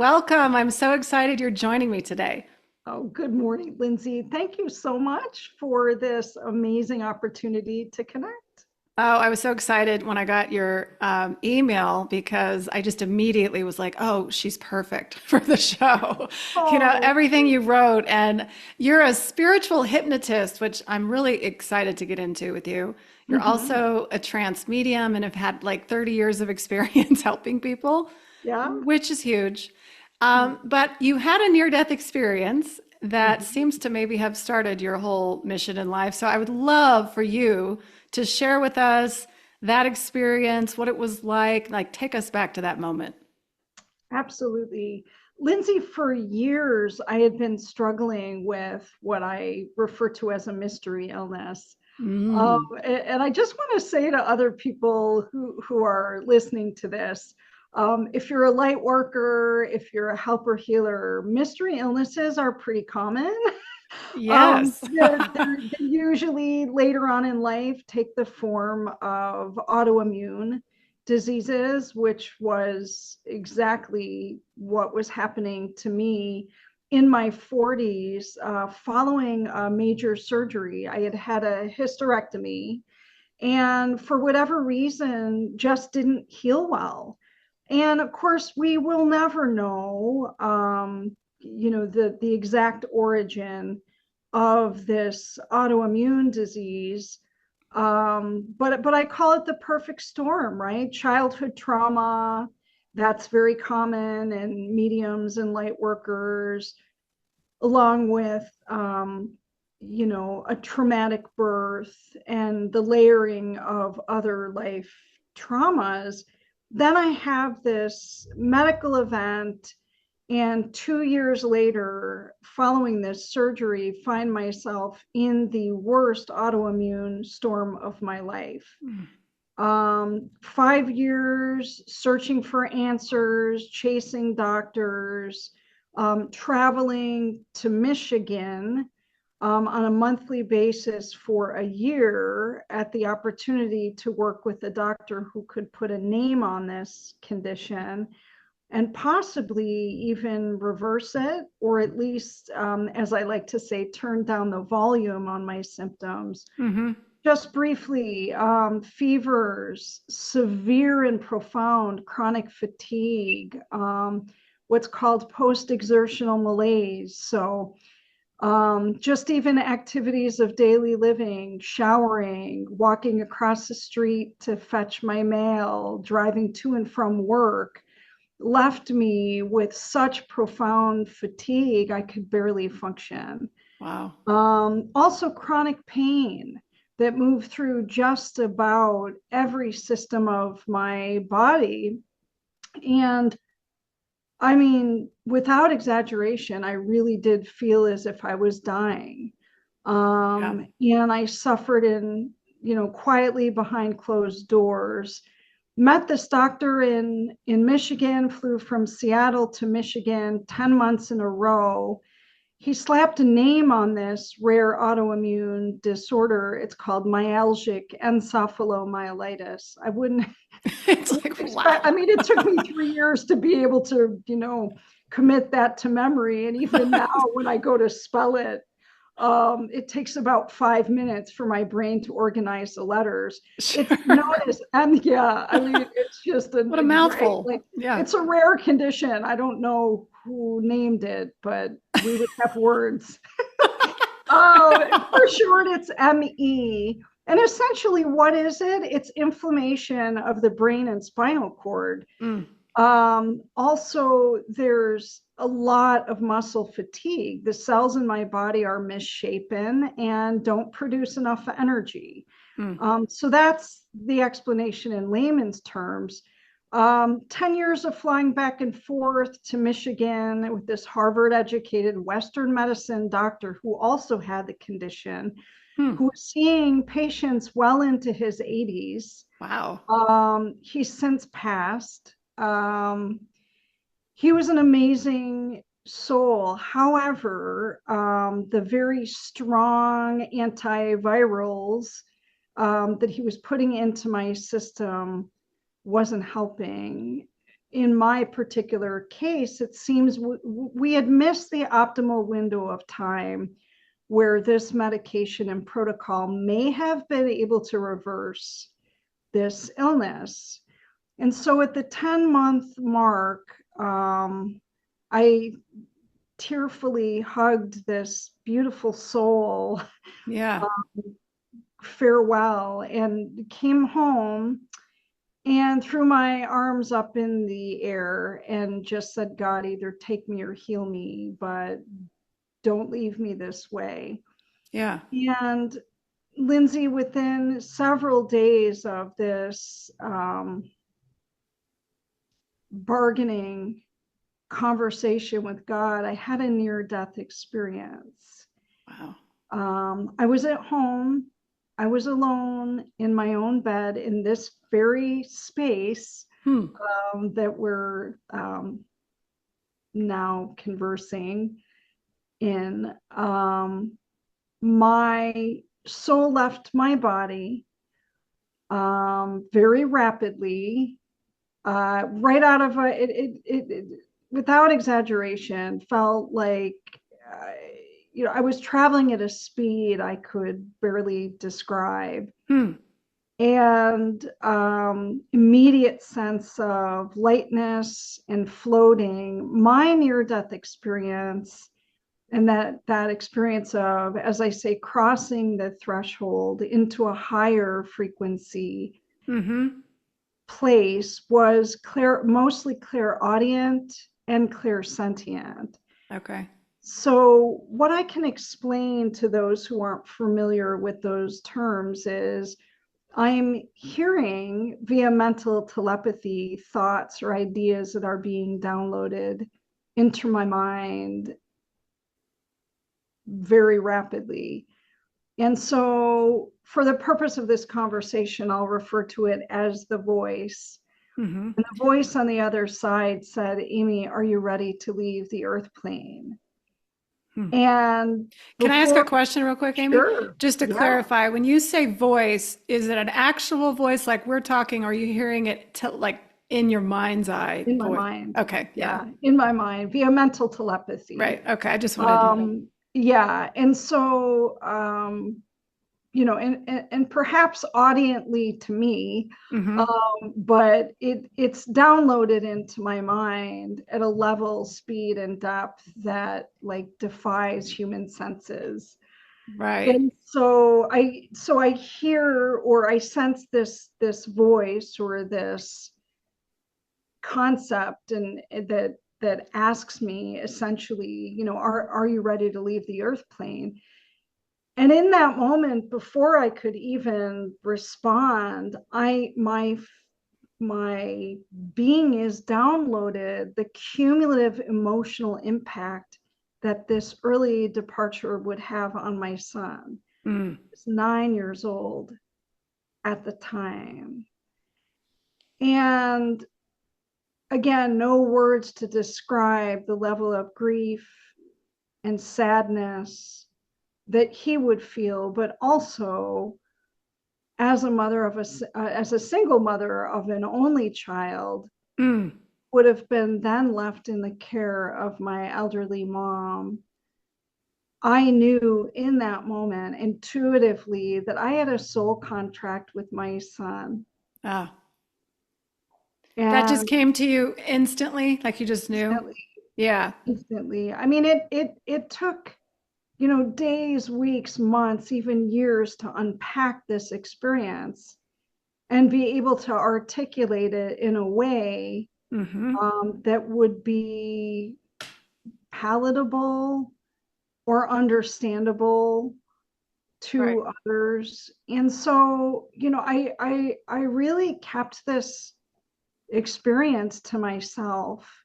Welcome. I'm so excited you're joining me today. Oh, good morning, Lindsay. Thank you so much for this amazing opportunity to connect. Oh, I was so excited when I got your email because I just immediately was like, oh, she's perfect for the show. Oh, Everything you wrote. And you're a spiritual hypnotist, which I'm really excited to get into with you. You're hmm also a trance medium and have had like 30 years of experience helping people, yeah. which is huge. But you had a near death experience that Mhm. seems to maybe have started your whole mission in life. So I would love for you to share with us that experience, what it was like take us back to that moment. Absolutely. Lindsay, for years, I had been struggling with what I refer to as a mystery illness. Mm. And I just want to say to other people who are listening to this, if you're a light worker, if you're a helper healer, mystery illnesses are pretty common. Yes. They usually later on in life take the form of autoimmune diseases, which was exactly what was happening to me in my 40s following a major surgery. I had had a hysterectomy and for whatever reason just didn't heal well. And of course, we will never know, the exact origin of this autoimmune disease. But I call it the perfect storm, right? Childhood trauma, that's very common in mediums and light workers, along with a traumatic birth and the layering of other life traumas. Then I have this medical event, and 2 years later, following this surgery, find myself in the worst autoimmune storm of my life. 5 years searching for answers, chasing doctors, traveling to Michigan on a monthly basis for a year at the opportunity to work with a doctor who could put a name on this condition and possibly even reverse it, or at least, as I like to say, turn down the volume on my symptoms. Hmm. Just briefly, fevers, severe and profound chronic fatigue, what's called post-exertional malaise. So just even activities of daily living, showering, walking across the street to fetch my mail, driving to and from work, left me with such profound fatigue, I could barely function. Wow. Also, chronic pain that moved through just about every system of my body. And I mean, without exaggeration, I really did feel as if I was dying. Yeah. And I suffered quietly behind closed doors. Met this doctor in Michigan, flew from Seattle to Michigan 10 months in a row. He slapped a name on this rare autoimmune disorder. It's called myalgic encephalomyelitis. I wouldn't, It's like, wouldn't expect, I wow. mean, it took me 3 years to be able to, commit that to memory. And even now, when I go to spell it, it takes about 5 minutes for my brain to organize the letters. It's known Sure. as, and yeah, I mean, it's just What a great, mouthful. like, Yeah. it's a rare condition. I don't know who named it, but we would have words. Oh, for short, it's ME. And essentially, what is it? It's inflammation of the brain and spinal cord. Mm. Also, there's a lot of muscle fatigue. The cells in my body are misshapen and don't produce enough energy. Mm. So that's the explanation in layman's terms. 10 years of flying back and forth to Michigan with this Harvard educated Western medicine doctor who also had the condition, Mm. who was seeing patients well into his 80s. Wow. He's since passed. He was an amazing soul. However, the very strong antivirals that he was putting into my system wasn't helping. in my particular case, it seems we had missed the optimal window of time where this medication and protocol may have been able to reverse this illness. And so at the 10-month mark, I tearfully hugged this beautiful soul Yeah. farewell and came home and threw my arms up in the air and just said, God, either take me or heal me, but don't leave me this way. Yeah. And Lindsay, within several days of this bargaining conversation with God, I had a near-death experience. Wow. I was at home. I was alone in my own bed in this very space Hmm. that we're now conversing in. My soul left my body very rapidly, right out of it, without exaggeration, felt like I was traveling at a speed I could barely describe. Hmm. And immediate sense of lightness and floating. My near-death experience, and that experience of, as I say, crossing the threshold into a higher frequency Mm-hmm. place, was mostly clairaudient and clairsentient. Okay. So what I can explain to those who aren't familiar with those terms is I'm hearing via mental telepathy thoughts or ideas that are being downloaded into my mind very rapidly. And so, for the purpose of this conversation, I'll refer to it as the voice. Mm-hmm. And the voice on the other side said, Amy, are you ready to leave the earth plane? Hmm. And Can I ask a before, question real quick, Amy? sure, Just to yeah, clarify, when you say voice, is it an actual voice like we're talking, or are you hearing it like in your mind's eye in my voice? mind, Okay. Yeah. yeah, in my mind via mental telepathy. Right. Okay. I just wanted to know. Yeah, and so and perhaps audiently to me, Mm-hmm. but it's downloaded into my mind at a level, speed, and depth that like defies human senses. Right. And so I hear or I sense this voice or this concept and that asks me essentially, are you ready to leave the earth plane? And in that moment, before I could even respond, my being is downloaded the cumulative emotional impact that this early departure would have on my son. Mm. He was 9 years old at the time. And again, no words to describe the level of grief and sadness that he would feel, but also as a mother of as a single mother of an only child, Mm. would have been then left in the care of my elderly mom. I knew in that moment intuitively that I had a soul contract with my son. Ah. That just And came to you instantly, like you just knew. instantly, Yeah. instantly. I mean, it took, days, weeks, months, even years to unpack this experience and be able to articulate it in a way Mm-hmm. that would be palatable or understandable Right. to others. And so, I really kept this experience to myself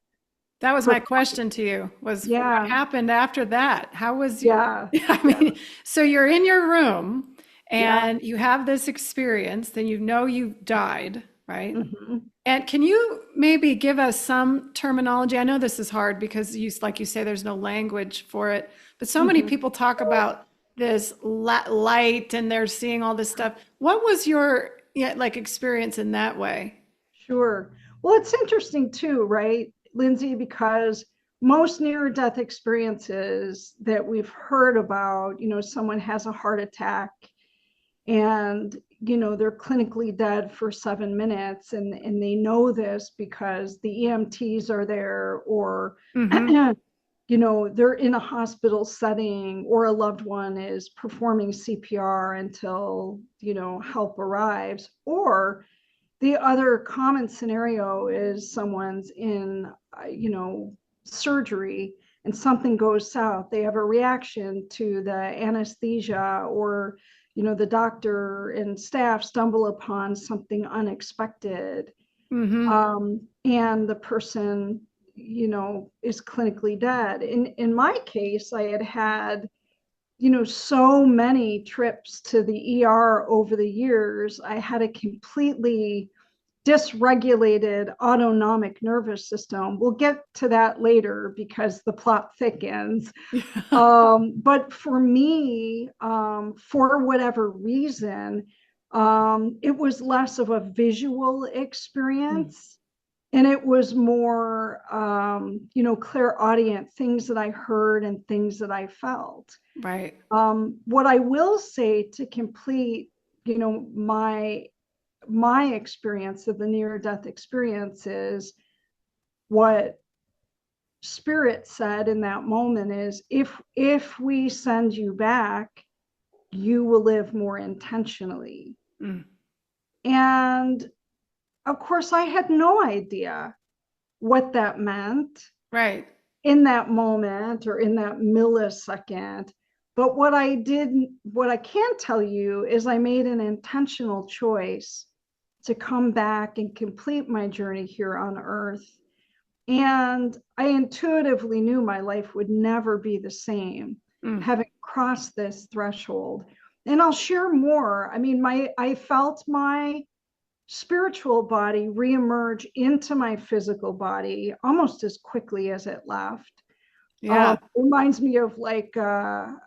That was for, my question to you was what yeah, happened after that? How was you? yeah, I yeah, mean, so you're in your room yeah. and you have this experience, then you know you've died, right? Mhm. And can you maybe give us some terminology? I know this is hard because like you say, there's no language for it, but so many Mhm. people talk about this light and they're seeing all this stuff. What was your, yeah, like experience in that way? Sure. Well, it's interesting too, right, Lindsay, because most near-death experiences that we've heard about, someone has a heart attack and they're clinically dead for 7 minutes, and they know this because the EMTs are there, or Mm-hmm. they're in a hospital setting, or a loved one is performing CPR until help arrives. Or the other common scenario is someone's in surgery and something goes south. They have a reaction to the anesthesia, or the doctor and staff stumble upon something unexpected, Mm-hmm. and the person is clinically dead. In my case, I had so many trips to the ER over the years. I had a completely dysregulated autonomic nervous system. We'll get to that later because the plot thickens. Yeah. But for me, for whatever reason, it was less of a visual Mm. experience, and it was more, clairaudient, things that I heard and things that I felt. Right. What I will say to complete, my experience of the near death experience is what spirit said in that moment is, if we send you back, you will live more intentionally. Mm. And of course I had no idea what that meant Right. in that moment or in that millisecond. But what I can tell you is I made an intentional choice to come back and complete my journey here on earth. And I intuitively knew my life would never be the same, Mm. having crossed this threshold. And I'll share more. I mean, I felt my spiritual body reemerge into my physical body almost as quickly as it left. Yeah. Reminds me of like a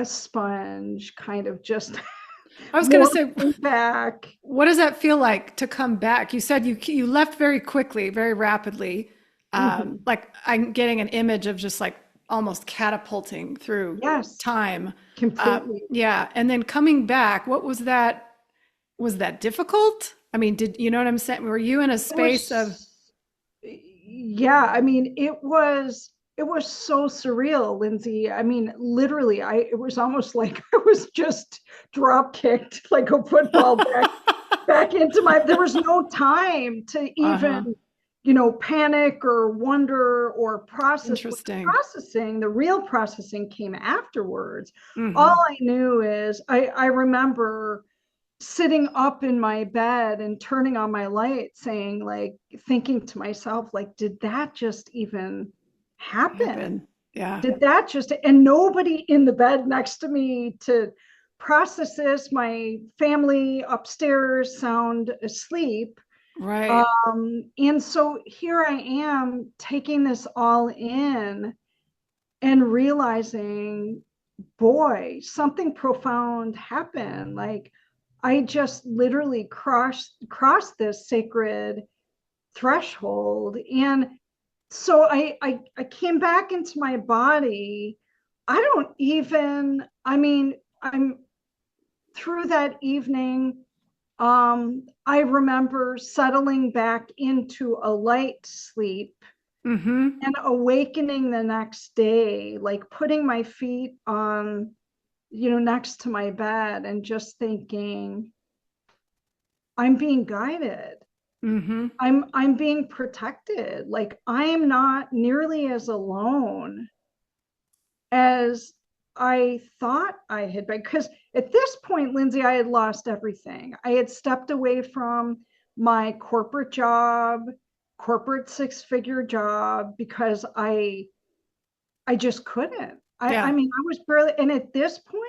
sponge kind of just I was going to say, morphing back. what does that feel like to come back? You said you left very quickly, very rapidly. Mhm. Like I'm getting an image of just like almost catapulting through Yes, time. completely. Yeah, and then coming back, what was that? Was that difficult? I mean, did you know what I'm saying? Were you in a It space of, was, yeah, I mean, it was so surreal, Lindsay. I mean, literally, it was almost like I was just drop kicked like a football back into my, there was no time to even, uh-huh, panic or wonder or process. What the interesting. processing, the real processing came afterwards. All Hmm. I knew is I remember sitting up in my bed and turning on my light, saying, like, thinking to myself, like, did that just even happen? Happen. Yeah. Did that just, and nobody in the bed next to me to process this. My family upstairs sound asleep. Right. And so here I am taking this all in and realizing, boy, something profound happened. Like, I just literally crossed this sacred threshold. And so I came back into my body. I don't even, I mean, I'm through that evening. I remember settling back into a light sleep Hmm. and awakening the next day, like putting my feet on, next to my bed and just thinking, I'm being guided. Hmm. I'm being protected. Like, I am not nearly as alone as I thought I had been. Because at this point, Lindsay, I had lost everything. I had stepped away from my corporate job, corporate six-figure job, because I just couldn't. I Yeah. mean, I was barely, and at this point,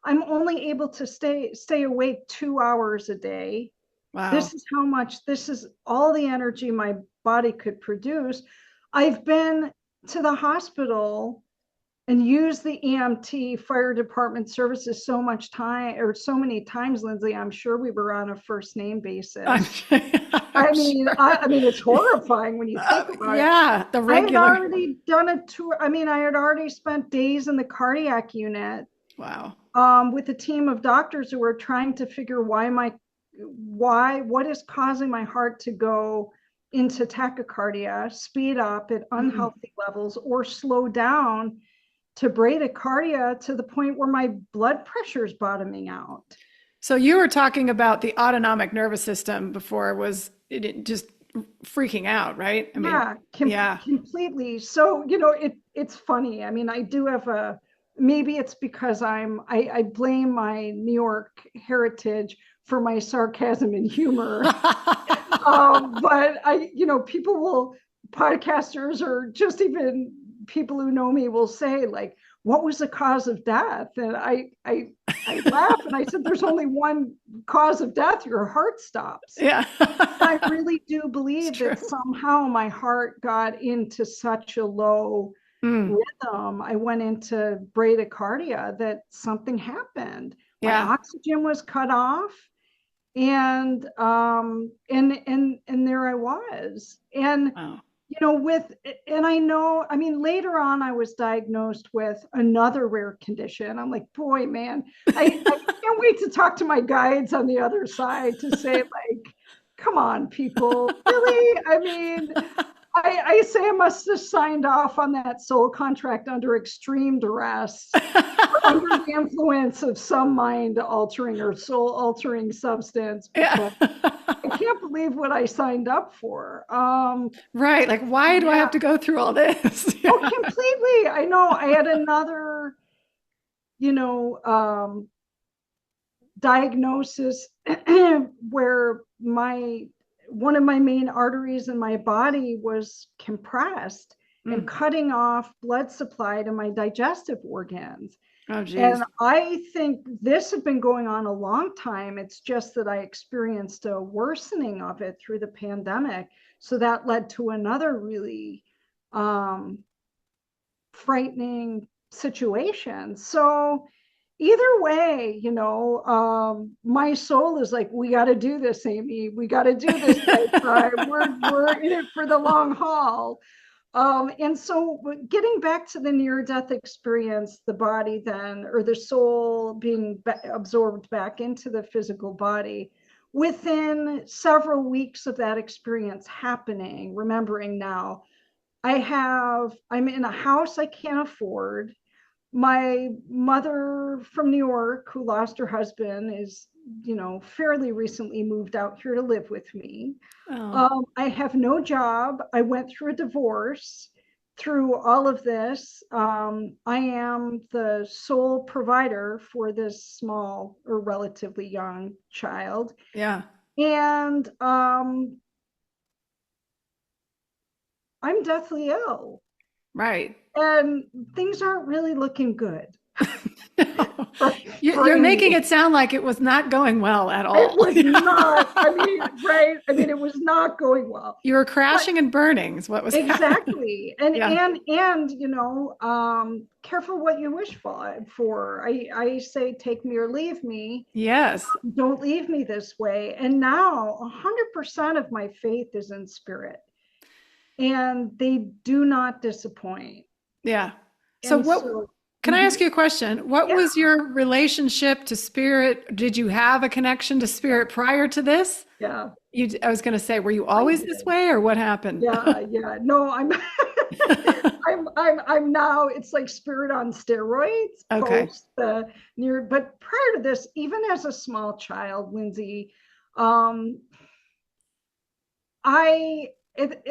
I'm only able to stay awake 2 hours a day. Wow. This is all the energy my body could produce. I've been to the hospital and used the EMT fire department services so much time, or so many times, Lindsay, I'm sure we were on a first name I'm, basis. I'm I sure. mean, it's horrifying when you think about it. Yeah, the I had regular. already done a tour. I mean, I had already spent days in the cardiac unit, Wow. with a team of doctors who were trying to figure what is causing my heart to go into tachycardia, speed up at Mm. unhealthy levels, or slow down to bradycardia to the point where my blood pressure is bottoming out. So you were talking about the autonomic nervous system before was it just freaking out, right? I mean, Yeah, yeah. completely. So, it's funny. I mean, I do have maybe it's because I blame my New York heritage for my sarcasm and humor. But podcasters, or just even people who know me, will say, like, what was the cause of death? And I laugh and I said, there's only one cause of death: your heart stops. Yeah. I really do It's believe true. that somehow my heart got into such a low Mm. rhythm. I went into bradycardia, that something happened. My Yeah. oxygen was cut off, and there I was. And Wow. with and I know, I mean, later on I was diagnosed with another rare condition. I'm like, boy, man, I can't wait to talk to my guides on the other side to say, like, come on, people, really? I mean, I say I must have signed off on that soul contract under extreme duress, under the influence of some mind altering or soul altering substance, Yeah. because I can't believe what I signed up for. Right. Like, why do I Yeah. have to go through all this? Oh, Yeah. completely. I know. I had another, you know, diagnosis where my one of my main arteries in my body was compressed and Mm. cutting off blood supply to my digestive organs. Oh, And geez. I think this had been going on a long time. It's just that I experienced a worsening of it through the pandemic. So that led to another really um, frightening situation. So either way, my soul is like, we got to do this, Amy. We got to do this lifetime. We're in it for the long haul. And so getting back to the near death experience, the body then, or the soul being absorbed back into the physical body, within several weeks of that experience happening, remembering now, I'm in a house I can't afford. My mother from New York, who lost her husband, is, fairly recently moved out here to live with me. Oh, I have no job. I went through a divorce. Through all of this, I am the sole provider for this small or relatively young child. yeah. And I'm deathly ill. Right. And things aren't really looking good for, for You're making Amy. it sound like it was not going well at It all. was not, I mean, right? I mean, it was not going well. You were But crashing and burning is what was happening. exactly. And Yeah. careful what you wish for. I say, take me or leave me. Yes. Don't leave me this way. And now 100% of my faith is in spirit, and they do not disappoint. Yeah. So And what so, can I mhm, ask you a question? What yeah, was your relationship to spirit? Did you have a connection to spirit prior to this? yeah, I was going to say, were you I always this did. way or what happened? Yeah, yeah. No, I'm I'm now, it's like spirit on steroids Okay. post the near, but prior to this, even as a small child, Lindsay, um I it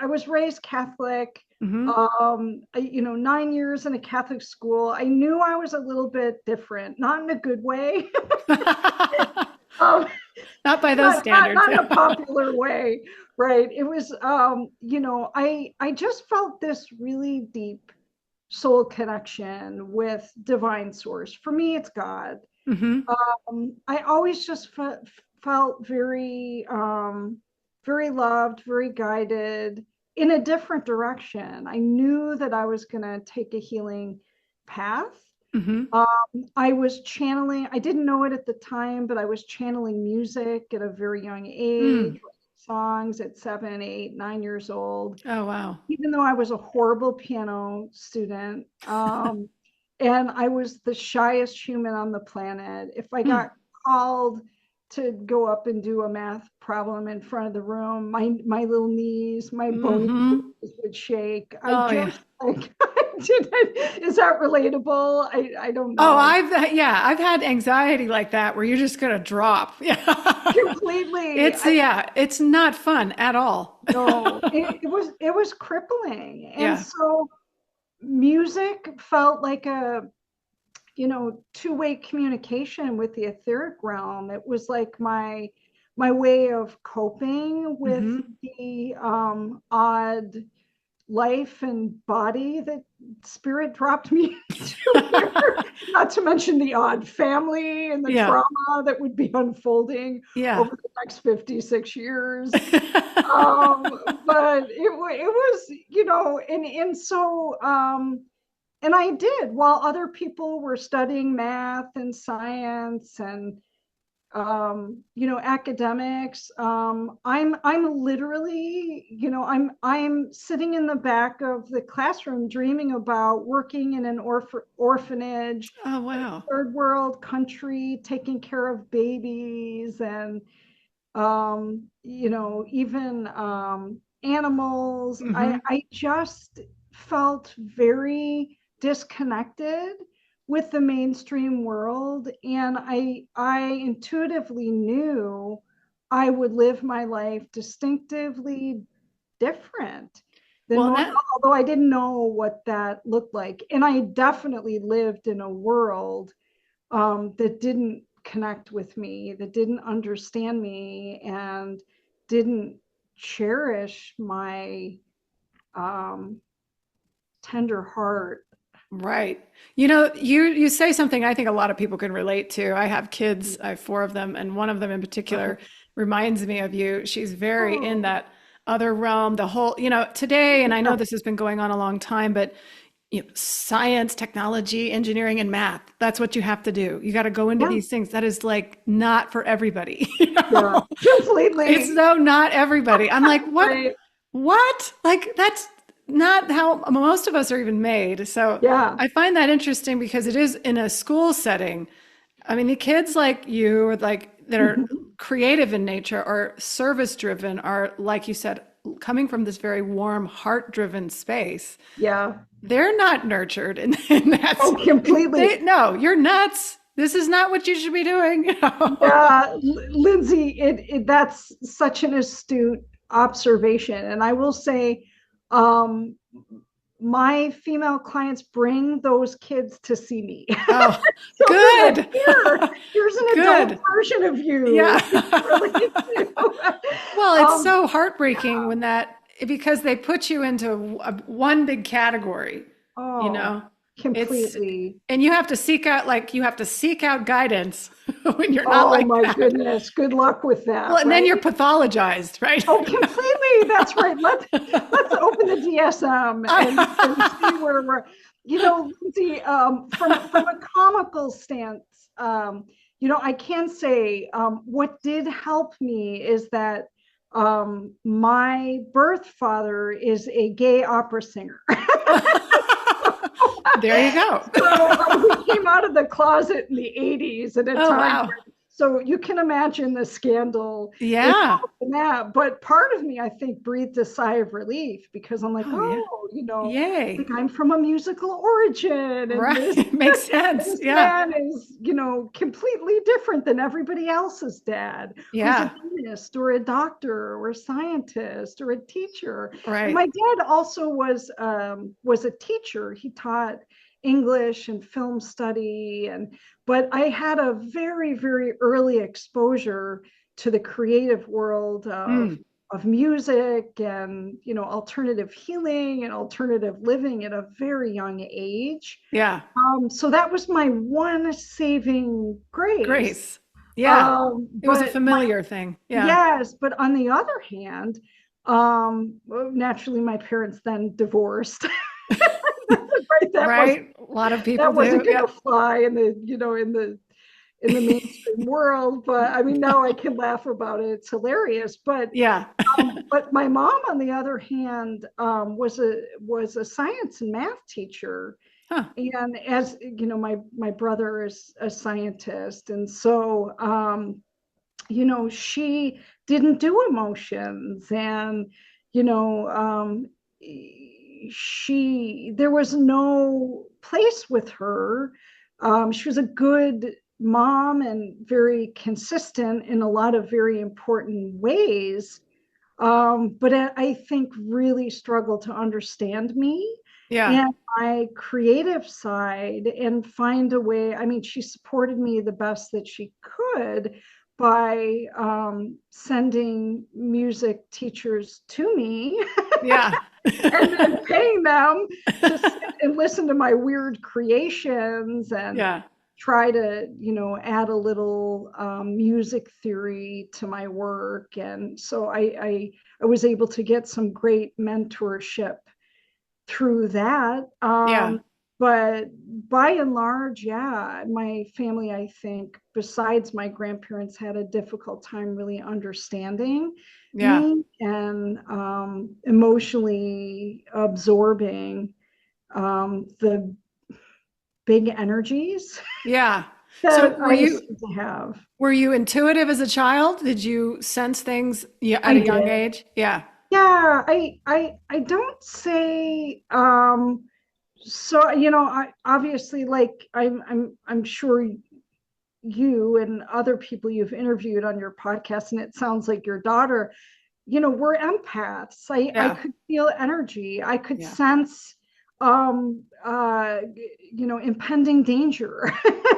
I was raised Catholic. Hmm. 9 years in a Catholic school. I knew I was a little bit different, not in a good way. um Not by those not standards. in a popular way, right? It was, I just felt this really deep soul connection with divine source. For me, it's God. Hmm. I always just felt very, very loved, very guided. in a different direction. I knew that I was going to take a healing path. Mm-hmm. I was channeling, I didn't know it at the time, but I was channeling music at a very young age, Mm. songs at 7, 8, 9 years old, Oh, wow. even though I was a horrible piano student. And I was the shyest human on the planet. If I Mm. got called to go up and do a math problem in front of the room, my little knees, my bony Mm-hmm. knees would shake. I Oh, yeah. just like, is that relatable? I don't Oh, know. I've had anxiety like that where you're just gonna drop. Yeah. Completely. It's yeah, it's not fun at all. No, it was crippling. And Yeah. so music felt like a two-way communication with the etheric realm. It was like my way of coping with Mm-hmm. the odd life and body that spirit dropped me into here. Not to mention the odd family and the Yeah. trauma that would be unfolding Yeah. over the next 56 years. um, but it was, and so and I did while other people were studying math and science and academics. I'm literally, I'm sitting in the back of the classroom dreaming about working in an orphanage, Oh, wow. third world country, taking care of babies and even animals. Mm-hmm. I just felt very disconnected with the mainstream world, and I intuitively knew I would live my life distinctively different than Well, and most, that although I didn't know what that looked like. And I definitely lived in a world that didn't connect with me, that didn't understand me, and didn't cherish my um, tender heart. right. You say something I think a lot of people can relate to. I have kids, I have four of them, and one of them in particular reminds me of you. She's very in Oh, that other realm, the whole, today, and I know yeah, this has been going on a long time, but science, technology, engineering, and math. That's what you have to do. You got to go into yeah, these things. That is like not for everybody. yeah, It's completely. so not everybody. I'm like, what? Right. What? Like that's not how most of us are even made. So Yeah. I find that interesting because it is in a school setting. I mean, the kids like you or like that are Mhm. creative in nature or service driven are, like you said, coming from this very warm, heart driven space. Yeah. They're not nurtured in that. Oh, completely. No, you're nuts. This is not what you should be doing. Yeah, Lindsay, that's such an astute observation. And I will say, um, my female clients bring those kids to see me. Oh, So they're like, good. here's an adult Good. version of you Yeah. that you can relate to. Well, it's um, so heartbreaking when that, because they put you into one big category, you oh, know? It's, completely. and you have to seek out, like, you have to seek out guidance when you're not Oh like my that. goodness. Good luck with Well, that, and then right? you're pathologized, right? Oh, completely. That's right. Let's open the DSM and see where we're. Lindsay, from a comical stance, I can say what did help me is that my birth father is a gay opera singer. There you go. So we came out of the closet in the 80s at a Oh, time wow. where, so you can imagine the scandal Yeah. involved in that. But part of me, I think, breathed a sigh of relief because I'm like, Oh, yeah. oh, like Yay. I'm from a musical origin, and this Right. Makes sense. this Yeah. man is, completely different than everybody else's dad, who's a Yeah. dentist or a doctor or a scientist or a teacher. And Right. my dad also was a teacher. He taught English and film study, but I had a very, very early exposure to the creative world Mm. of music and alternative healing and alternative living at a very young age. Yeah. So that was my one saving grace. Grace. Yeah. It was a But familiar thing. Yeah. yes, but on the other hand, Well, naturally, my parents then divorced. Right, Right? A lot of people that wasn't do. going to Yep. fly in the in the mainstream world. But I mean, now I can laugh about it. It's hilarious. Yeah. But my mom, on the other hand, was a science and math teacher, Huh. and as you know, my brother is a scientist, and so she didn't do emotions, and you know, she there was no place with her. She was a good mom and very consistent in a lot of very important ways, but I think really struggled to understand me Yeah. and my creative side and find a way. I mean, she supported me the best that she could by sending music teachers to me Yeah. and then paying them to sit and listen to my weird creations and Yeah. try to add a little music theory to my work. And so I was able to get some great mentorship through that. Yeah. But by and large, yeah, my family, I think, besides my grandparents, had a difficult time really understanding Yeah. me and emotionally absorbing the big energies Yeah. So that I seem to have. were you intuitive as a child? Did you sense things, yeah, at I a young did. age? Yeah. Yeah, I don't say so I obviously, like, I'm sure you and other people you've interviewed on your podcast, and it sounds like your daughter, we're empaths. I Yeah. could feel energy. I could Yeah. sense impending danger,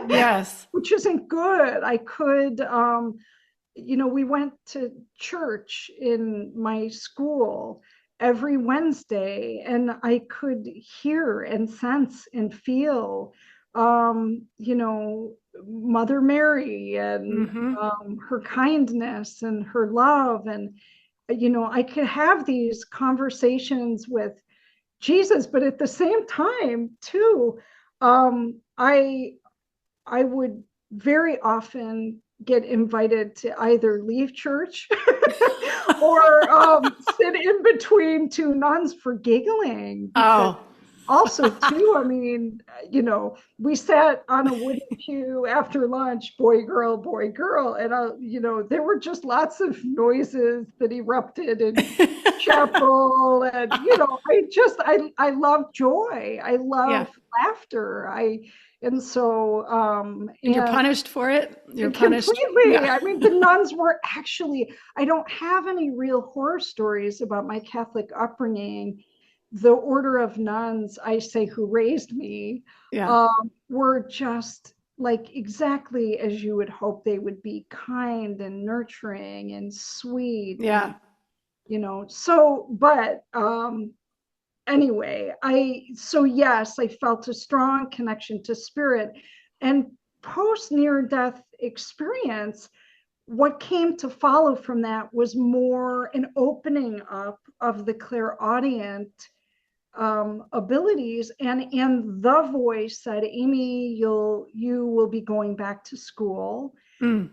Yes. which isn't good. I could we went to church in my school every Wednesday, and I could hear and sense and feel, Mother Mary and Mm-hmm. her kindness and her love. And, I could have these conversations with Jesus, but at the same time, too, I would very often get invited to either leave church or sit in between two nuns for giggling, because Oh. also too, I mean, we sat on a wooden pew after lunch, boy girl, and there were just lots of noises that erupted in chapel. And I love joy, I Yeah. love laughter, I and so And you're and punished for it? You're punished? completely. Yeah. I mean, the nuns were actually, I don't have any real horror stories about my Catholic upbringing. The order of nuns, I say, who raised me, Yeah. were just like exactly as you would hope they would be: kind and nurturing and sweet. And, Yeah. but anyway, so yes, I felt a strong connection to spirit. And post near death experience, what came to follow from that was more an opening up of the clairaudient abilities. And the voice said, Amy, you will be going back to school. Mm.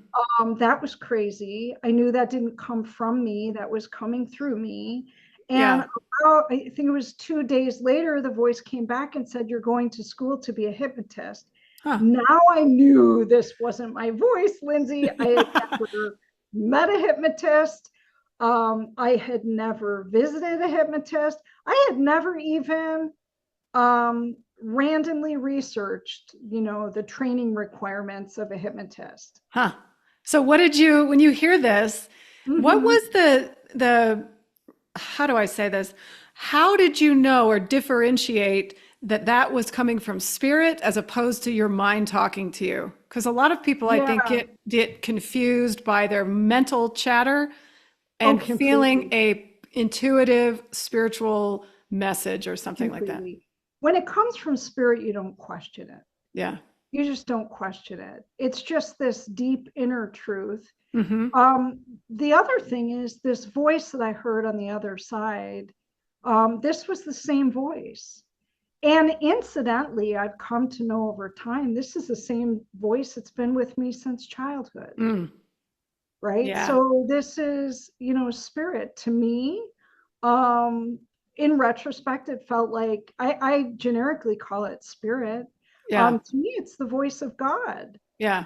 That was crazy. I knew that didn't come from me, that was coming through me. And Yeah. I think it was 2 days later, the voice came back and said, you're going to school to be a hypnotist. Huh. Now I knew this wasn't my voice, Lindsay. I had never met a hypnotist. I had never visited a hypnotist. I had never even randomly researched, the training requirements of a hypnotist. Huh. So what did you, when you hear this, what Mm-hmm. was how do I say this? How did you know or differentiate that that was coming from spirit as opposed to your mind talking to you? Because a lot of people, I think, Yeah. get confused by their mental chatter Oh, and feeling completely. a intuitive spiritual message or something like that. Completely. When it comes from spirit, you don't question it. Yeah. You just don't question it. It's just this deep inner truth. Mm-hmm. The other thing is this voice that I heard on the other side. This was the same voice. And incidentally, I've come to know over time, this is the same voice that's been with me since childhood, Mm. right? Yeah. So this is, spirit to me. Um, in retrospect, it felt like I generically call it spirit. Yeah. To me, it's the voice of God. Yeah.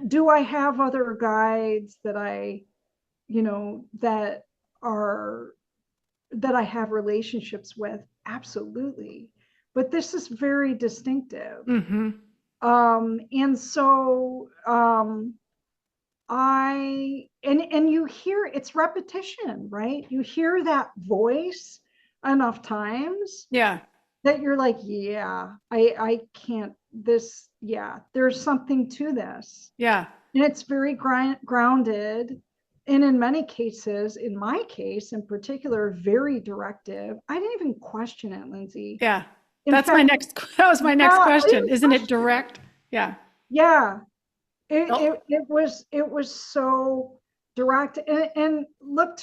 Do I have other guides that that are that I have relationships with? Absolutely. But this is very distinctive. Mm-hmm. And so and you hear it's repetition, right? You hear that voice enough times Yeah. that you're like, yeah, I can't this, yeah, there's something to this. Yeah. And it's very grounded. And in many cases, in my case in particular, very directive. I didn't even question it, Lindsay. Yeah. In That's my fact, next, that was my yeah, next I question. didn't Isn't it question it. direct? Yeah. Yeah, Oh, it was so direct. And look,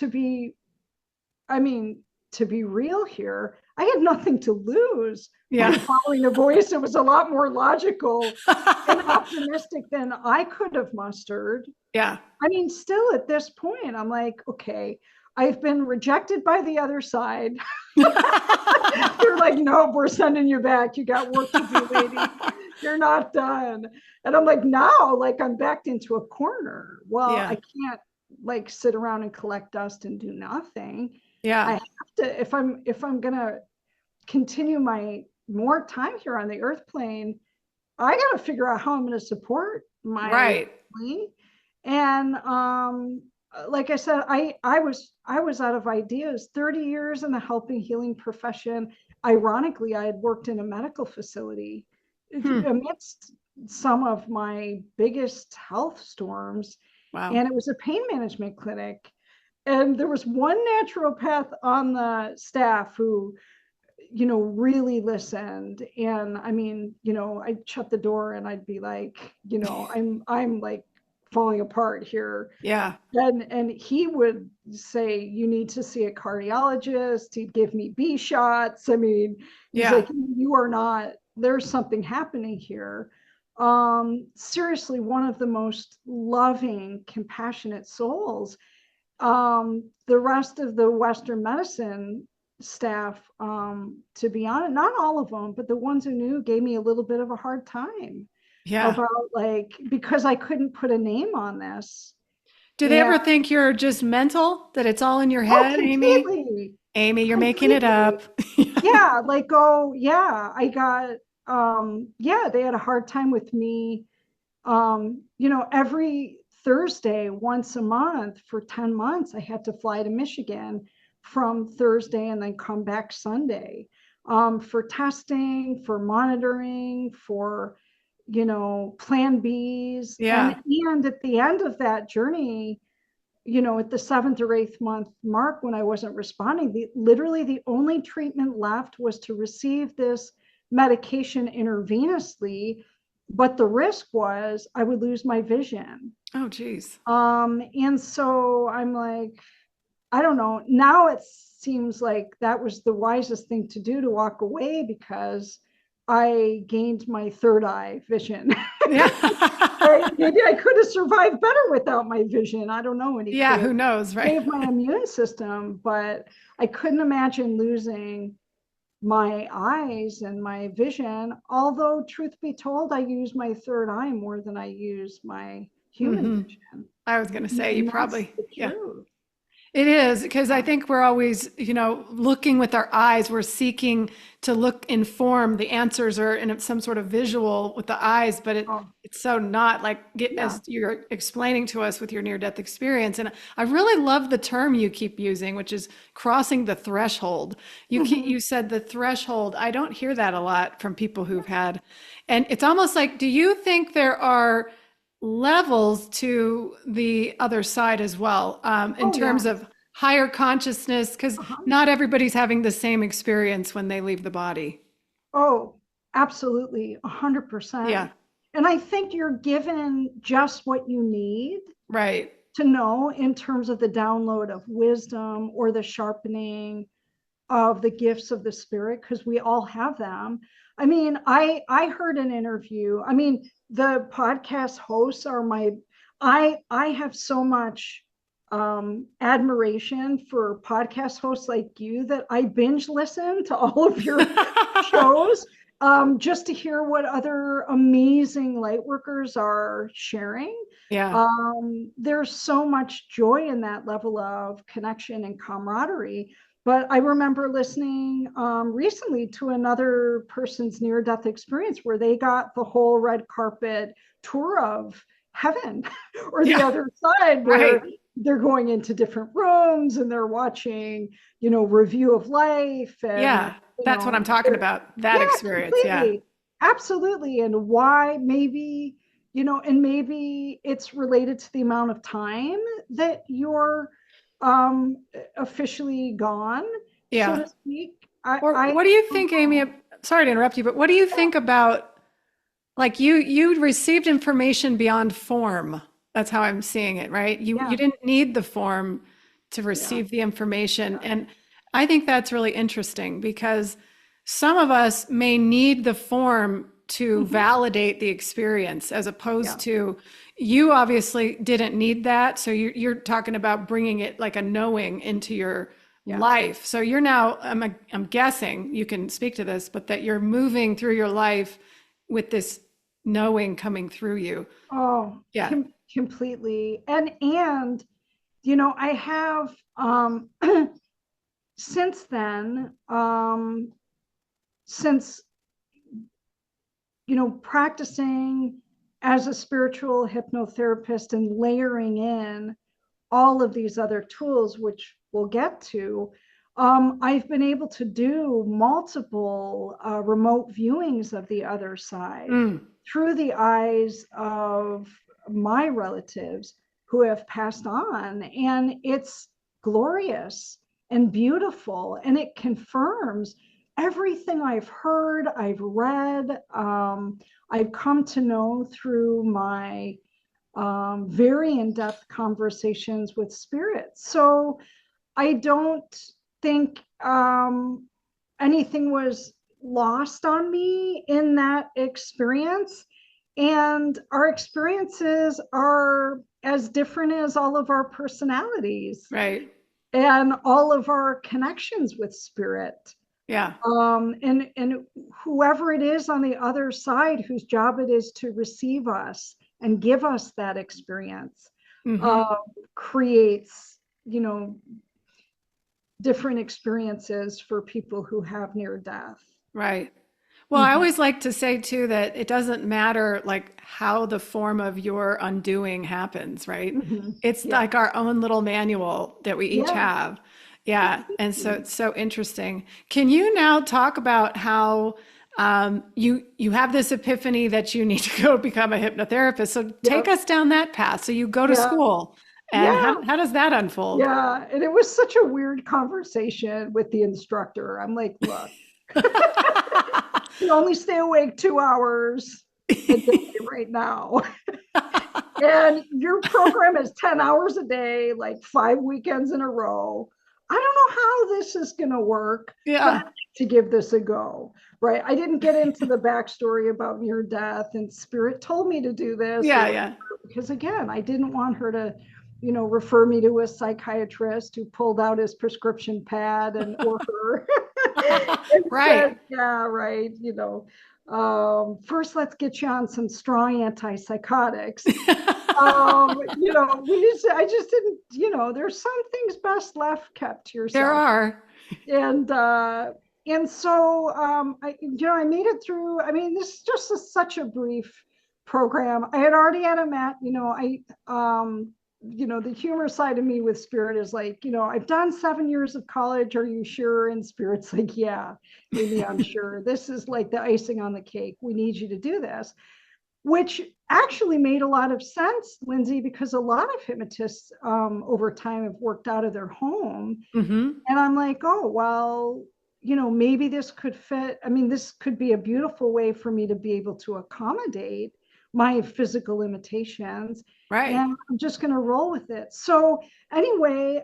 I mean, to be real here, I had nothing to lose by yeah. following the voice. It was a lot more logical and optimistic than I could have mustered. Yeah. I mean, still at this point, I'm like, okay, I've been rejected by the other side. They're like, nope, we're sending you back. You got work to do, lady. You're not done. And I'm like, now, like I'm backed into a corner. Well, I Yeah. can't like sit around and collect dust and do nothing. I Yeah. have to, if I'm gonna continue my more time here on the earth plane, I got to figure out how I'm going to support my Right. family. And like I said, I was out of ideas. 30 years in the helping healing profession. Ironically, I had worked in a medical facility Hmm. amidst some of my biggest health storms, Wow. and it was a pain management clinic. And there was one naturopath on the staff who really listened. And I mean, I'd shut the door and I'd be like, I'm like falling apart here. Yeah. And he would say, you need to see a cardiologist. He'd give me B shots. I mean, he's Yeah. like, you are not, there's something happening here. Seriously, one of the most loving, compassionate souls. The rest of the Western medicine staff, to be honest, not all of them, but the ones who knew gave me a little bit of a hard time Yeah. about like, because I couldn't put a name on this. Do they And ever think you're just mental, that it's all in your oh, head, Amy? completely, Amy, you're making it up. completely. Yeah, like, oh, yeah, I got, yeah, they had a hard time with me. Every Thursday, once a month for 10 months, I had to fly to Michigan from Thursday and then come back Sunday, for testing, for monitoring, for, plan Bs. And, Yeah. and at the end of that journey, at the 7th or 8th month mark when I wasn't responding, literally the only treatment left was to receive this medication intravenously, but the risk was I would lose my vision. Oh, geez. And so I'm like, I don't know. Now it seems like that was the wisest thing to do, to walk away, because I gained my third eye vision. Yeah. Maybe I could have survived better without my vision. I don't know. And he Yeah. could have Who knows, right? saved my immune system, but I couldn't imagine losing my eyes and my vision. Although, truth be told, I use my third eye more than I use my human Hmm. vision. I was going to say, you And that's probably, the yeah. truth. It is because I think we're always, looking with our eyes. We're seeking to look, inform. The answers are in some sort of visual with the eyes, but Oh, it's so not like yeah. as you're explaining to us with your near-death experience. And I really love the term you keep using, which is crossing the threshold. Mhm. You said the threshold. I don't hear that a lot from people who've had, and it's almost like, do you think there are levels to the other side as well, in Oh, terms yeah. of higher consciousness? Because Uh-huh. not everybody's having the same experience when they leave the body. Oh, absolutely. 100%. Yeah. And I think you're given just what you need Right. to know in terms of the download of wisdom or the sharpening of the gifts of the spirit, because we all have them. I mean, I heard an interview. I mean, the podcast hosts are my I have so much admiration for podcast hosts like you that I binge listen to all of your shows, just to hear what other amazing light workers are sharing. Yeah. There's so much joy in that level of connection and camaraderie. But I remember listening recently to another person's near death experience where they got the whole red carpet tour of heaven or the Yeah. other side, where Right. they're going into different rooms and they're watching, review of life, and, Yeah. That's what I'm talking about. That yeah, experience. Yeah. completely. Absolutely. And why maybe, and maybe it's related to the amount of time that you're um officially gone, so Yeah. to speak. Or I what do you don't think, Amy? know. Sorry to interrupt you, but what do you think about, like, you received information beyond form? That's how I'm seeing it, right? You Yeah, didn't need the form to yeah, receive the information. And I think that's really interesting because some of us may need the form to mhm, validate the experience as opposed yeah, to, you obviously didn't need that. So you're talking about bringing it like a knowing into your yeah. life. So you're now, I'm guessing you can speak to this, but that you're moving through your life with this knowing coming through you. Oh, Yeah. completely. And I have since then, since practicing as a spiritual hypnotherapist and layering in all of these other tools, which we'll get to, I've been able to do multiple remote viewings of the other side Mm, through the eyes of my relatives who have passed on. And it's glorious and beautiful. And it confirms everything I've heard, I've read, I've come to know through my very in depth conversations with spirits. So I don't think anything was lost on me in that experience. And our experiences are as different as all of our personalities right. and all of our connections with spirit. Yeah. And whoever it is on the other side whose job it is to receive us and give us that experience, Hmm. uh, creates, different experiences for people who have near death. Right. Well, I Mhm. always like to say too that it doesn't matter like how the form of your undoing happens, right? Mhm. It's Yeah, like our own little manual that we each yeah, have. Yeah. And so completely. it's so interesting. Can you now talk about how you have this epiphany that you need to go become a hypnotherapist? So take Yep. us down that path. So you go to Yeah, school, and yeah, how does that unfold? yeah. And it was such a weird conversation with the instructor. I'm like, look, you only stay awake 2 hours a day right now. And your program is 10 hours a day, like 5 weekends in a row. I don't know how this is going to work, but I'd Yeah. like to give this a go. Right. I didn't get into the backstory about near death and spirit told me to do this or Yeah, whatever, yeah. because again, I didn't want her to, refer me to a psychiatrist who pulled out his prescription pad and or her and Right. said, yeah, right, first let's get you on some strong antipsychotics. I just didn't, there's some things best left kept to There yourself. are. And so I made it through. I mean, this is just such a brief program. I had already had a mat, the humor side of me with spirit is like, I've done 7 years of college. Are you sure? And spirit's like, yeah, Amy, I'm sure. This is like the icing on the cake. We need you to do this, which actually made a lot of sense, Lindsay, because a lot of hypnotists over time have worked out of their home. Hmm. And I'm like, oh, well, maybe this could fit. I mean, this could be a beautiful way for me to be able to accommodate my physical limitations. Right. And I'm just going to roll with it. So anyway,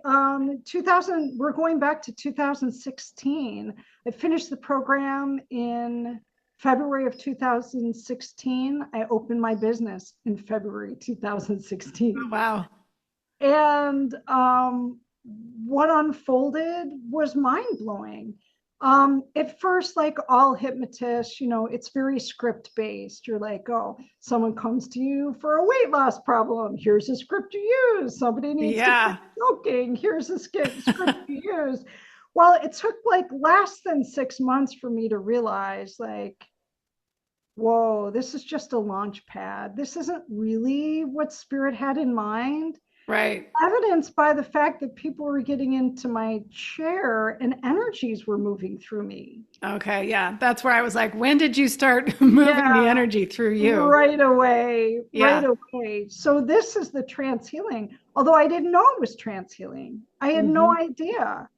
2000, we're going back to 2016. I finished the program in February of 2016. I opened my business in February Oh, 2016. wow. And what unfolded was mind blowing. At first, like all hypnotists, it's very script based. You're like, oh, someone comes to you for a weight loss problem. Here's a script to use. Somebody needs to quit Yeah. smoking. Here's a script to use. Well, it took like less than 6 months for me to realize, like, whoa, this is just a launch pad. This isn't really what Spirit had in mind, Right. evidenced by the fact that people were getting into my chair and energies were moving through me. Okay. Yeah. That's where I was like, when did you start moving the Yeah, energy through you? right away, right Yeah. away. So this is the trance healing. Although I didn't know it was trance healing. I had no Hmm. idea.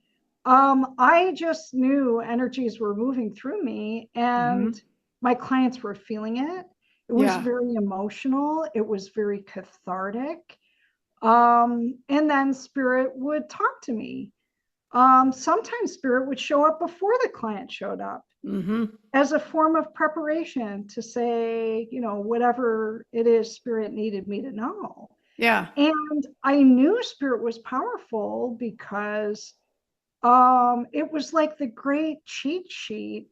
I just knew energies were moving through me Hmm. and my clients were feeling it. It was Yeah. very emotional. It was very cathartic. And then Spirit would talk to me. Sometimes Spirit would show up before the client showed up Hmm. as a form of preparation to say, whatever it is Spirit needed me to know. Yeah. And I knew Spirit was powerful because it was like the great cheat sheet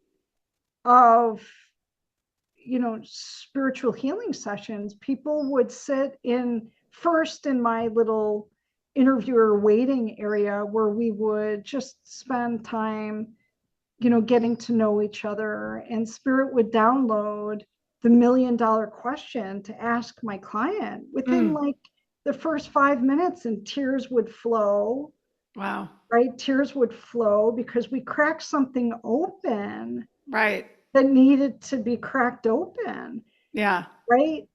of, spiritual healing sessions. People would sit in first in my little interviewer waiting area where we would just spend time, getting to know each other. And Spirit would download the $1 million question to ask my client within Mm. like the first 5 minutes, and tears would flow, Wow. right? Tears would flow because we cracked something open Right. that needed to be cracked open, Yeah. right?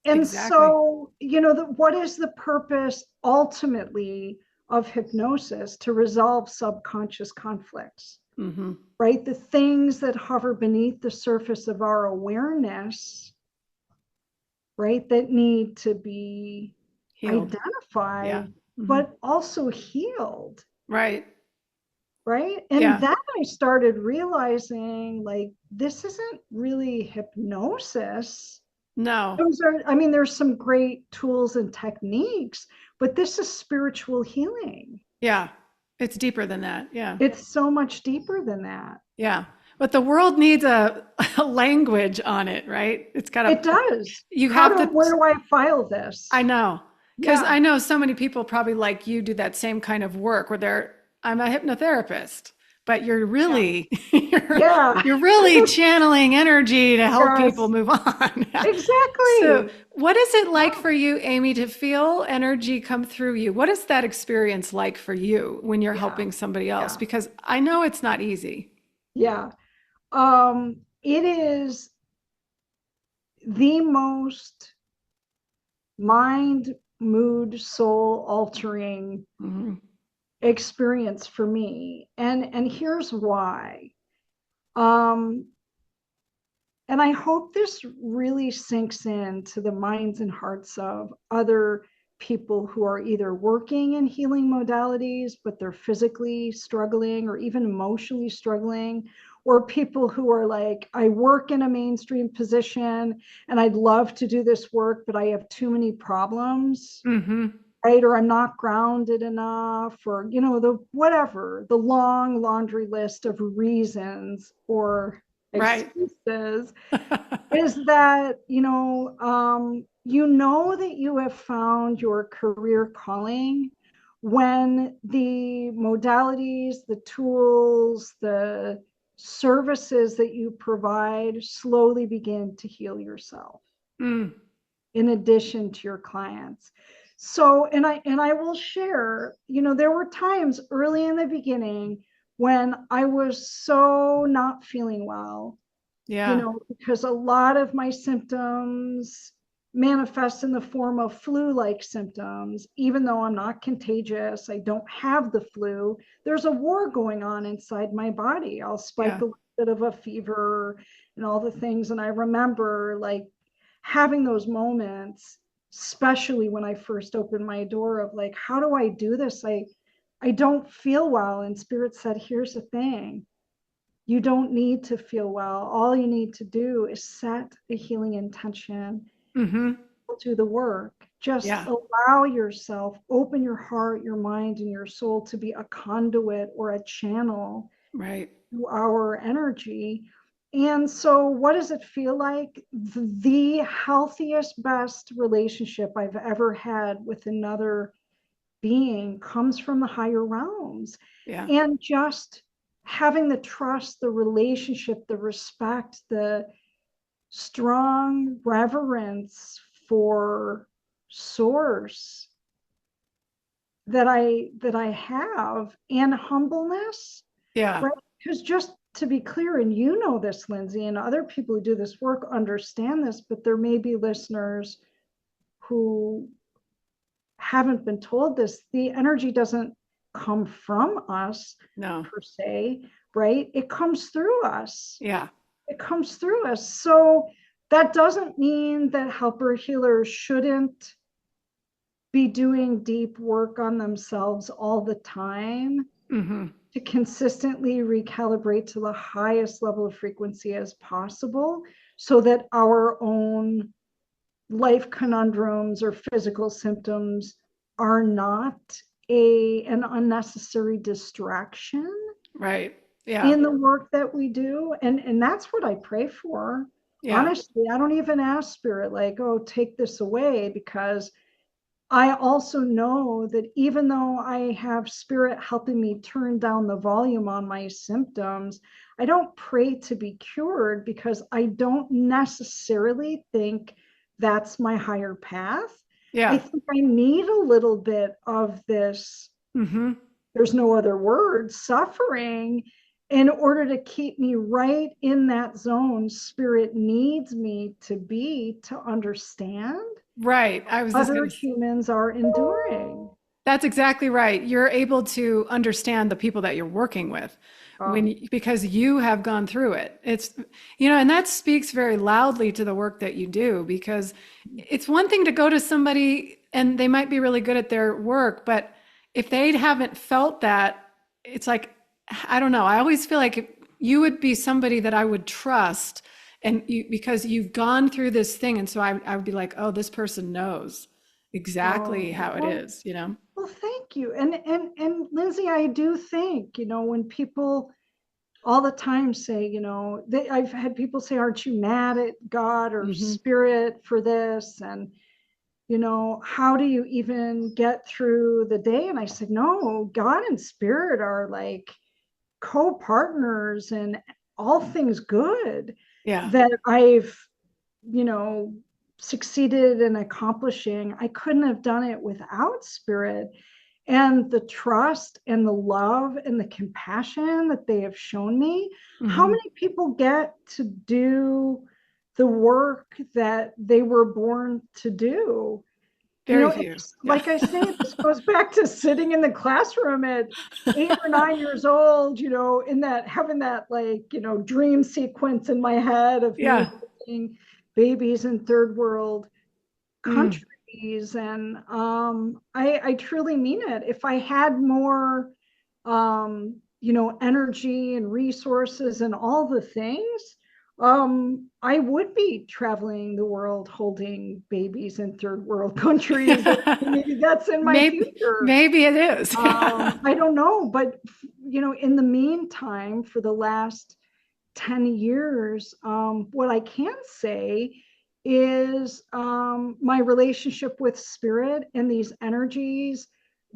And Exactly. so, what is the purpose ultimately of hypnosis? To resolve subconscious conflicts, Hmm. right? The things that hover beneath the surface of our awareness, right? That need to be Healed. Yeah. identified, Hmm. but also healed, Right. right? And Yeah. then I started realizing, like, this isn't really hypnosis. No. There's some great tools and techniques, but this is spiritual healing. Yeah. It's deeper than that. Yeah. It's so much deeper than that. Yeah. But the world needs a language on it, right? It's got It a, does. you have to, Where do I file this? I know. Because Yeah. I know so many people probably like you do that same kind of work where I'm a hypnotherapist, but you're Yeah. really, you're, Yeah. you're really channeling energy to help people Yes. move on. So, Exactly. what is it like Yeah. for you, Amy, to feel energy come through you? What is that experience like for you when you're Yeah. helping somebody else? Yeah. Because I know it's not easy. Yeah. It is the most mind, mood, soul altering Hmm. experience for me. And here's why. Um, and I hope this really sinks into the minds and hearts of other people who are either working in healing modalities, but they're physically struggling or even emotionally struggling, or people who are like, I work in a mainstream position and I'd love to do this work, but I have too many problems, Hmm. right? Or I'm not grounded enough, or, the whatever, the long laundry list of reasons or Right. excuses, is that, that you have found your career calling when the modalities, the tools, the services that you provide slowly begin to heal yourself Mm. in addition to your clients. So, and I will share, there were times early in the beginning when I was so not feeling well, Yeah. because a lot of my symptoms manifest in the form of flu-like symptoms. Even though I'm not contagious, I don't have the flu, there's a war going on inside my body. I'll spike Yeah. a little bit of a fever and all the things. And I remember, like, having those moments, especially when I first opened my door of like, how do I do this? I don't feel well. And Spirit said, here's the thing. You don't need to feel well. All you need to do is set a healing intention, Mm-hmm. do the work. Just Yeah. allow yourself, open your heart, your mind, and your soul to be a conduit or a channel Right. to our energy. And so, what does it feel like? The healthiest, best relationship I've ever had with another being comes from the higher realms. Yeah. And just having the trust, the relationship, the respect, the strong reverence for source that I have, and humbleness, Yeah. right? Because just to be clear, and you know this, Lindsay, and other people who do this work understand this, but there may be listeners who haven't been told this. The energy doesn't come from us No. per se, right? It comes through us. Yeah. It comes through us. So that doesn't mean that helper healers shouldn't be doing deep work on themselves all the time Mm-hmm. to consistently recalibrate to the highest level of frequency as possible so that our own life conundrums or physical symptoms are not an unnecessary distraction Right. Yeah. in the work that we do. And that's what I pray for. Yeah. Honestly, I don't even ask Spirit like, oh, take this away, because I also know that even though I have Spirit helping me turn down the volume on my symptoms, I don't pray to be cured, because I don't necessarily think that's my higher path. I Yeah. think I need a little bit of this, Mm-hmm. there's no other word, suffering, in order to keep me right in that zone Spirit needs me to be, to understand Right. I was just other gonna. humans are enduring. That's exactly right. You're able to understand the people that you're working with Oh, because you have gone through it. It's, and that speaks very loudly to the work that you do, because it's one thing to go to somebody and they might be really good at their work, but if they haven't felt that, it's like, I don't know. I always feel like you would be somebody that I would trust, and because you've gone through this thing. And so I would be like, oh, this person knows exactly how it well, is, you know? well, thank you. And Lindsay, I do think, when people all the time say, I've had people say, aren't you mad at God or Hmm. Spirit for this? And, how do you even get through the day? And I said, no, God and Spirit are like co-partners in all things good Yeah. that I've, you know, succeeded in accomplishing. I couldn't have done it without Spirit, and the trust and the love and the compassion that they have shown me. How Hmm. many people get to do the work that they were born to do? Very few. Yeah. Like I say, this goes back to sitting in the classroom at 8 or 9 years old, in that, having that, like, dream sequence in my head of me Yeah. holding babies in third world Mm. countries. And I truly mean it. If I had more, energy and resources and all the things, I would be traveling the world holding babies in third world countries. Maybe that's in my Maybe, future. maybe it is. I don't know, but in the meantime, for the last 10 years, what I can say is, my relationship with Spirit and these energies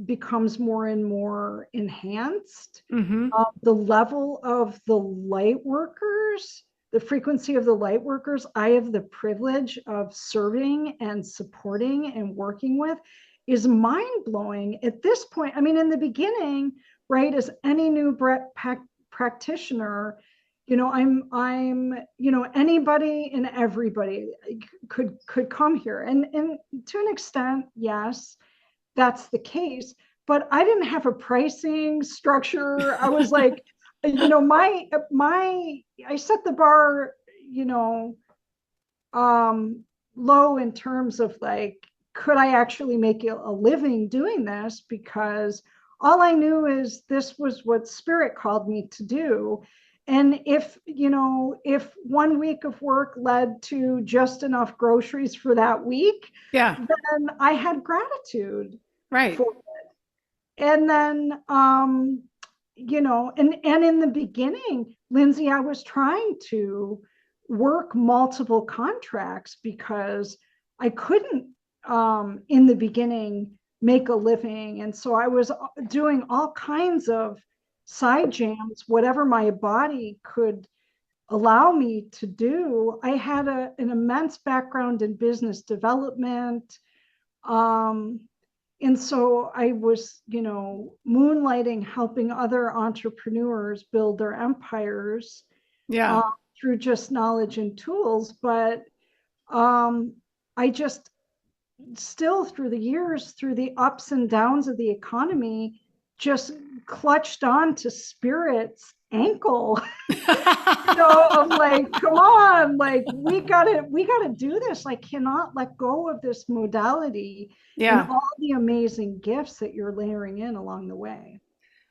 becomes more and more enhanced. Hmm. The level of the light workers, the frequency of the light workers I have the privilege of serving and supporting and working with is mind blowing at this point. I mean, in the beginning, right, as any new practitioner, anybody and everybody could come here, and to an extent, yes, that's the case. But I didn't have a pricing structure. I was like, my I set the bar, you know, um, low in terms of like, could I actually make a living doing this? Because all I knew is this was what spirit called me to do. And if, if 1 week of work led to just enough groceries for that week, Yeah. then I had gratitude Right. for. And then, and in the beginning, Lindsay, I was trying to work multiple contracts because I couldn't, in the beginning, make a living. And so I was doing all kinds of side jams, whatever my body could allow me to do. I had an immense background in business development. Um, and so I was, moonlighting, helping other entrepreneurs build their empires Yeah. uh, through just knowledge and tools. But um, I just still, through the years, through the ups and downs of the economy, just clutched on to spirit's ankle. Of like, come on, like we gotta do this. I cannot let go of this modality and Yeah. all the amazing gifts that you're layering in along the way.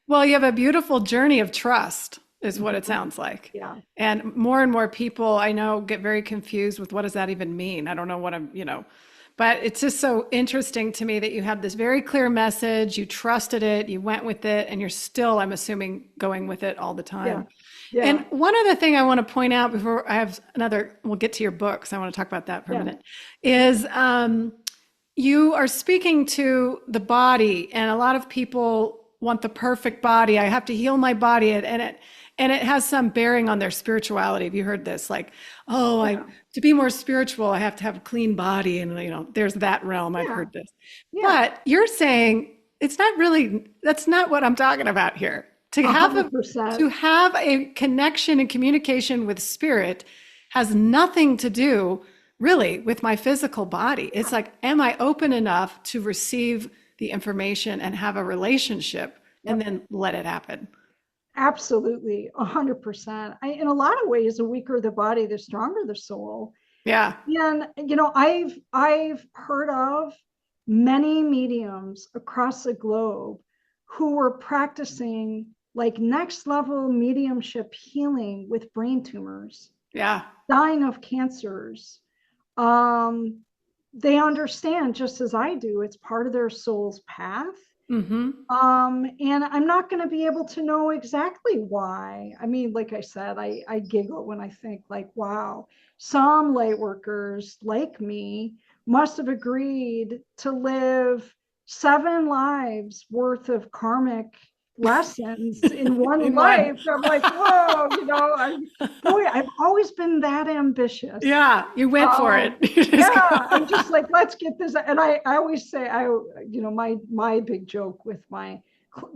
Well, you have a beautiful journey of trust, is what it Mhm. sounds like. Yeah. And more people I know get very confused with what does that even mean? I don't know what but it's just so interesting to me that you had this very clear message, you trusted it, you went with it, and you're still, I'm assuming, going with it all the Yeah. time. Yeah. And one other thing I want to point out before I have another, we'll get to your books. I want to talk about that for a Yeah. minute, is you are speaking to the body, and a lot of people want the perfect body. I have to heal my body, and it has some bearing on their spirituality. Have you heard this? Like, oh, I Yeah. to be more spiritual, I have to have a clean body, and there's that realm. I've Yeah. heard this, Yeah. but you're saying it's not really. That's not what I'm talking about here. To A have hundred a to percent. have a connection and communication with spirit has nothing to do really with my physical body. It's like, am I open enough to receive the information and have a relationship and Yep. then let it happen? Absolutely. 100%. In a lot of ways, the weaker the body, the stronger the soul. Yeah. And I've heard of many mediums across the globe who were practicing like next level mediumship healing with brain tumors, Yeah. dying of cancers. Um, they understand just as I do, it's part of their soul's path. Mm-hmm. And I'm not going to be able to know exactly why. I mean, like I said, I giggle when I think like, wow, some light workers like me must have agreed to live 7 lives worth of karmic lessons in one In one. life. I'm like, whoa, boy, I've always been that ambitious. Yeah. You went for it. You just Yeah, I'm go. just like, let's get this. And I always say, my big joke with my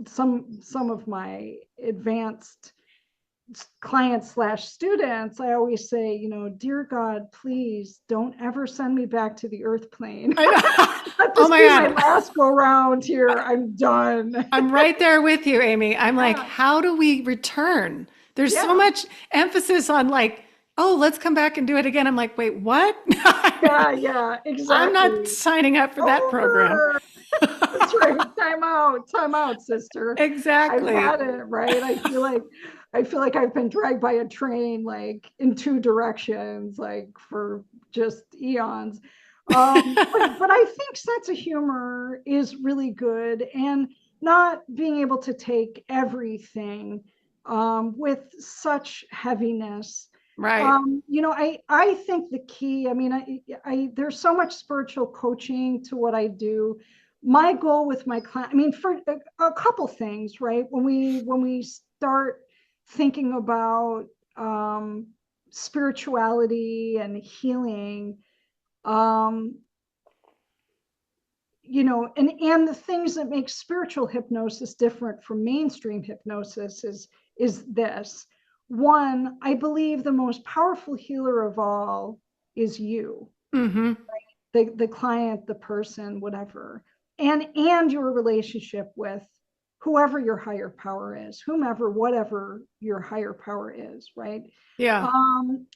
some of my advanced clients slash students, I always say, dear God, please don't ever send me back to the earth plane. I know. Let Oh this my be my God. last go round here. I'm done. I'm right there with you, Amy. I'm like, Yeah, how do we return? There's so yeah, much emphasis on like, oh, let's come back and do it again. I'm like, wait, what? yeah, I'm not exactly. signing up for that program. Over. That's right. Time out, sister. I've Exactly. had it, right? I feel like I've been dragged by a train like in two directions, like for just eons. But I think sense of humor is really good, and not being able to take everything with such heaviness. Right. I think the key, I mean, there's so much spiritual coaching to what I do. My goal with my client, I mean, for a couple things, right? When we start thinking about um, spirituality and healing, um, and the things that make spiritual hypnosis different from mainstream hypnosis is this. One, I believe the most powerful healer of all is you, Mm-hmm. the client, the person, whatever, and your relationship with whoever your higher power is, whomever, whatever your higher power is, right? Yeah.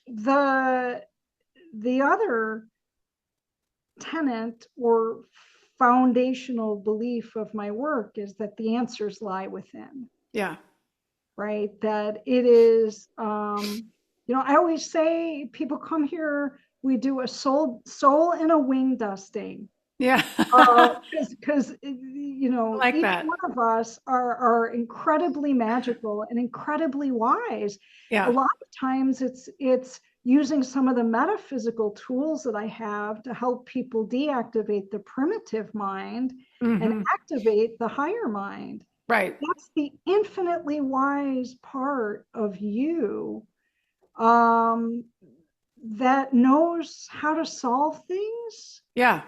The other tenet or foundational belief of my work is that the answers lie within. Yeah. Right? That it is, I always say people come here, we do a soul and a wing dusting. Yeah. Because I like each that. one of us are incredibly magical and incredibly wise. A Yeah. lot of times it's using some of the metaphysical tools that I have to help people deactivate the primitive mind and Hmm. activate the higher mind. Right. That's the infinitely wise part of you, um, that knows how to solve things, Yeah.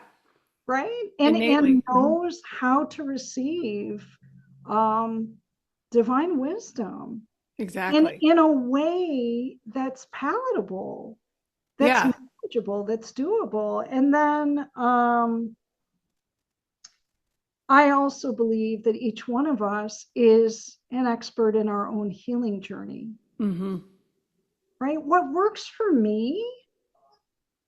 right? And Innately. Mhm. knows how to receive, um, divine wisdom Exactly. in a way that's palatable, that's Yeah. manageable, that's doable. And then, I also believe that each one of us is an expert in our own healing journey, Hmm. right? What works for me,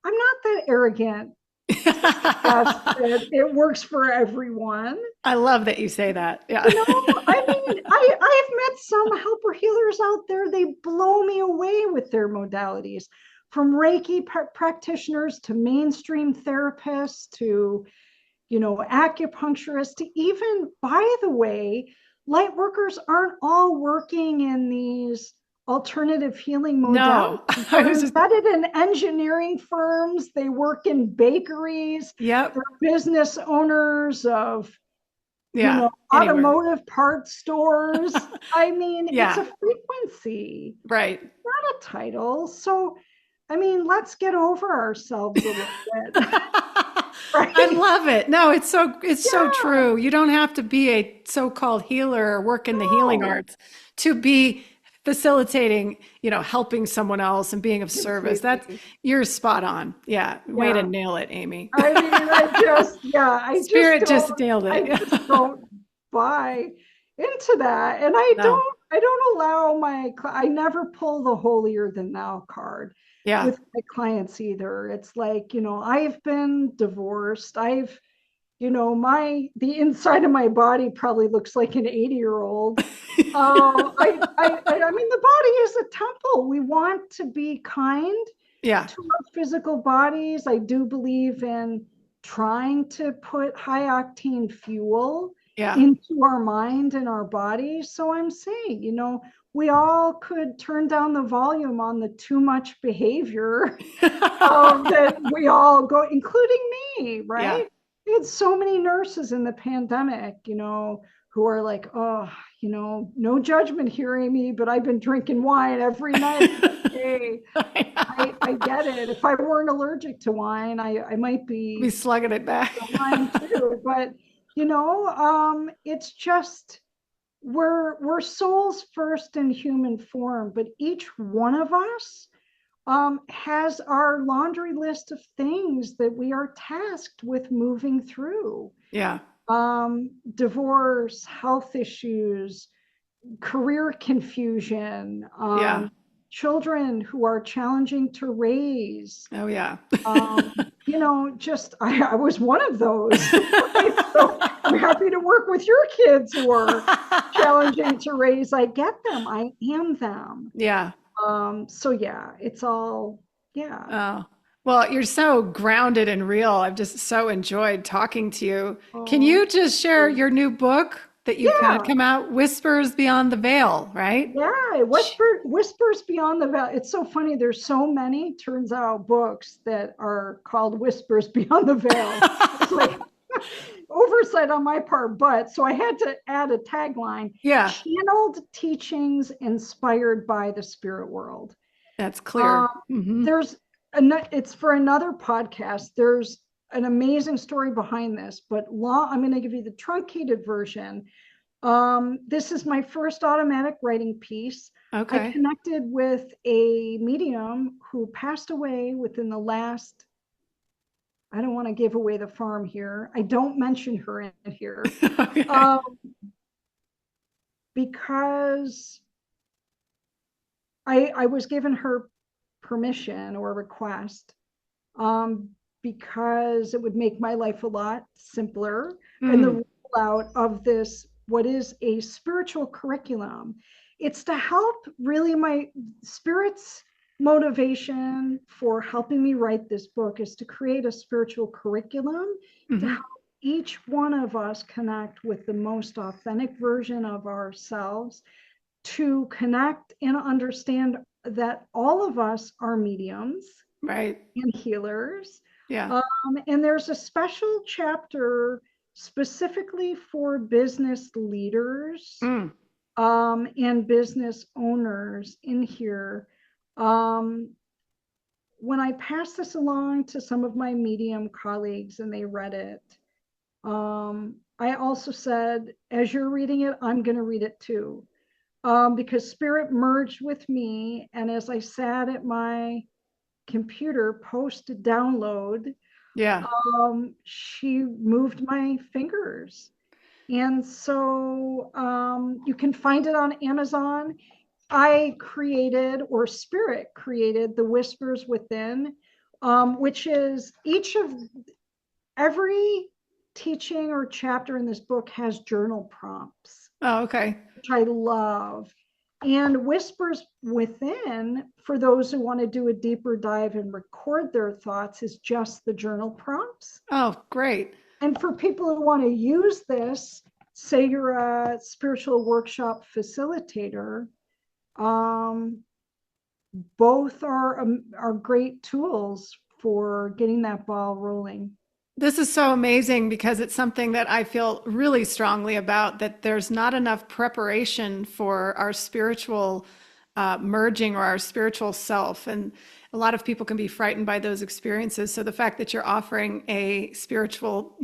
I'm not that arrogant to suggest that it works for everyone. I love that you say that. Yeah. You know, I mean, I've met some helper healers out there. They blow me away with their modalities, from Reiki practitioners to mainstream therapists to, acupuncturists to even, by the way, light workers aren't all working in these alternative healing modalities. No, I They're was just, embedded in engineering firms, they work in bakeries, yep. they're business owners of, Yeah. Anywhere. automotive parts stores. I mean, it's Yeah. a frequency, Right. not a title. So, I mean, let's get over ourselves a little bit, I right? love it. No, it's so Yeah, true. You don't have to be a so-called healer or work in the healing no, arts to be facilitating, helping someone else and being of service. That's completely. you're spot on. Yeah. Way to Yeah. nail it, Amy. I mean, Spirit just nailed I it. just don't buy into that. And No. I don't allow I never pull the holier than thou card Yeah. with my clients either. It's like, I've been divorced. The inside of my body probably looks like an 80-year-old. I mean, the body is a temple. We want to be kind Yeah. to our physical bodies. I do believe in trying to put high octane fuel Yeah. into our mind and our bodies. So I'm saying, we all could turn down the volume on the too much behavior, that we all go, including me, Yeah. right? We had so many nurses in the pandemic, who are like, oh, no judgment here, Amy, but I've been drinking wine every night. Hey, I get it. If I weren't allergic to wine, I might Be be slugging it back. wine too. But it's just, we're souls first in human form, but each one of us, has our laundry list of things that we are tasked with moving through. Yeah. Divorce, health issues, career confusion, Yeah. children who are challenging to raise. Oh, yeah. Just I was one of those. Right? So I'm happy to work with your kids who are challenging to raise. I get them. I am them. Yeah. So yeah, it's all, yeah. Oh, well, you're so grounded and real. I've just so enjoyed talking to you. Can Oh, you just share your new book that you've had yeah, come out, Whispers Beyond the Veil, right? yeah. Whispers Beyond the Veil. It's so funny. There's so many, turns out, books that are called Whispers Beyond the Veil. It's like oversight on my part, but so I had to add a tagline: Yeah, channeled teachings inspired by the spirit world. that's Um, clear. Hmm. there's it's for another podcast. There's an amazing story behind this, but I'm going to give you the truncated version. This is my first automatic writing piece. I Okay. connected with a medium who passed away within the last, I don't want to give away the farm here. I don't mention her in here, Okay. um, because I was given her permission or request, um, because it would make my life a lot simpler. And Mm, the rollout of this, what is a spiritual curriculum, it's to help really my spirit's motivation for helping me write this book is to create a spiritual curriculum to hmm. help each one of us connect with the most authentic version of ourselves, to connect and understand that all of us are mediums Right. and healers. Yeah. Um, and there's a special chapter specifically for business leaders Mm, and business owners in here. Um, when I passed this along to some of my medium colleagues and they read it, I also said, as you're reading it, I'm going to read it too. Because spirit merged with me. And as I sat at my computer post download, yeah. she moved my fingers. And so you can find it on Amazon. I created, or Spirit created, the Whispers Within, which is every teaching or chapter in this book has journal prompts, Oh, okay. which I love. And Whispers Within, for those who want to do a deeper dive and record their thoughts, is just the journal prompts. Oh, great. And for people who want to use this, say you're a spiritual workshop facilitator, um, both are great tools for getting that ball rolling. This is so amazing because it's something that I feel really strongly about, that there's not enough preparation for our spiritual merging or our spiritual self. And a lot of people can be frightened by those experiences. So the fact that you're offering a spiritual,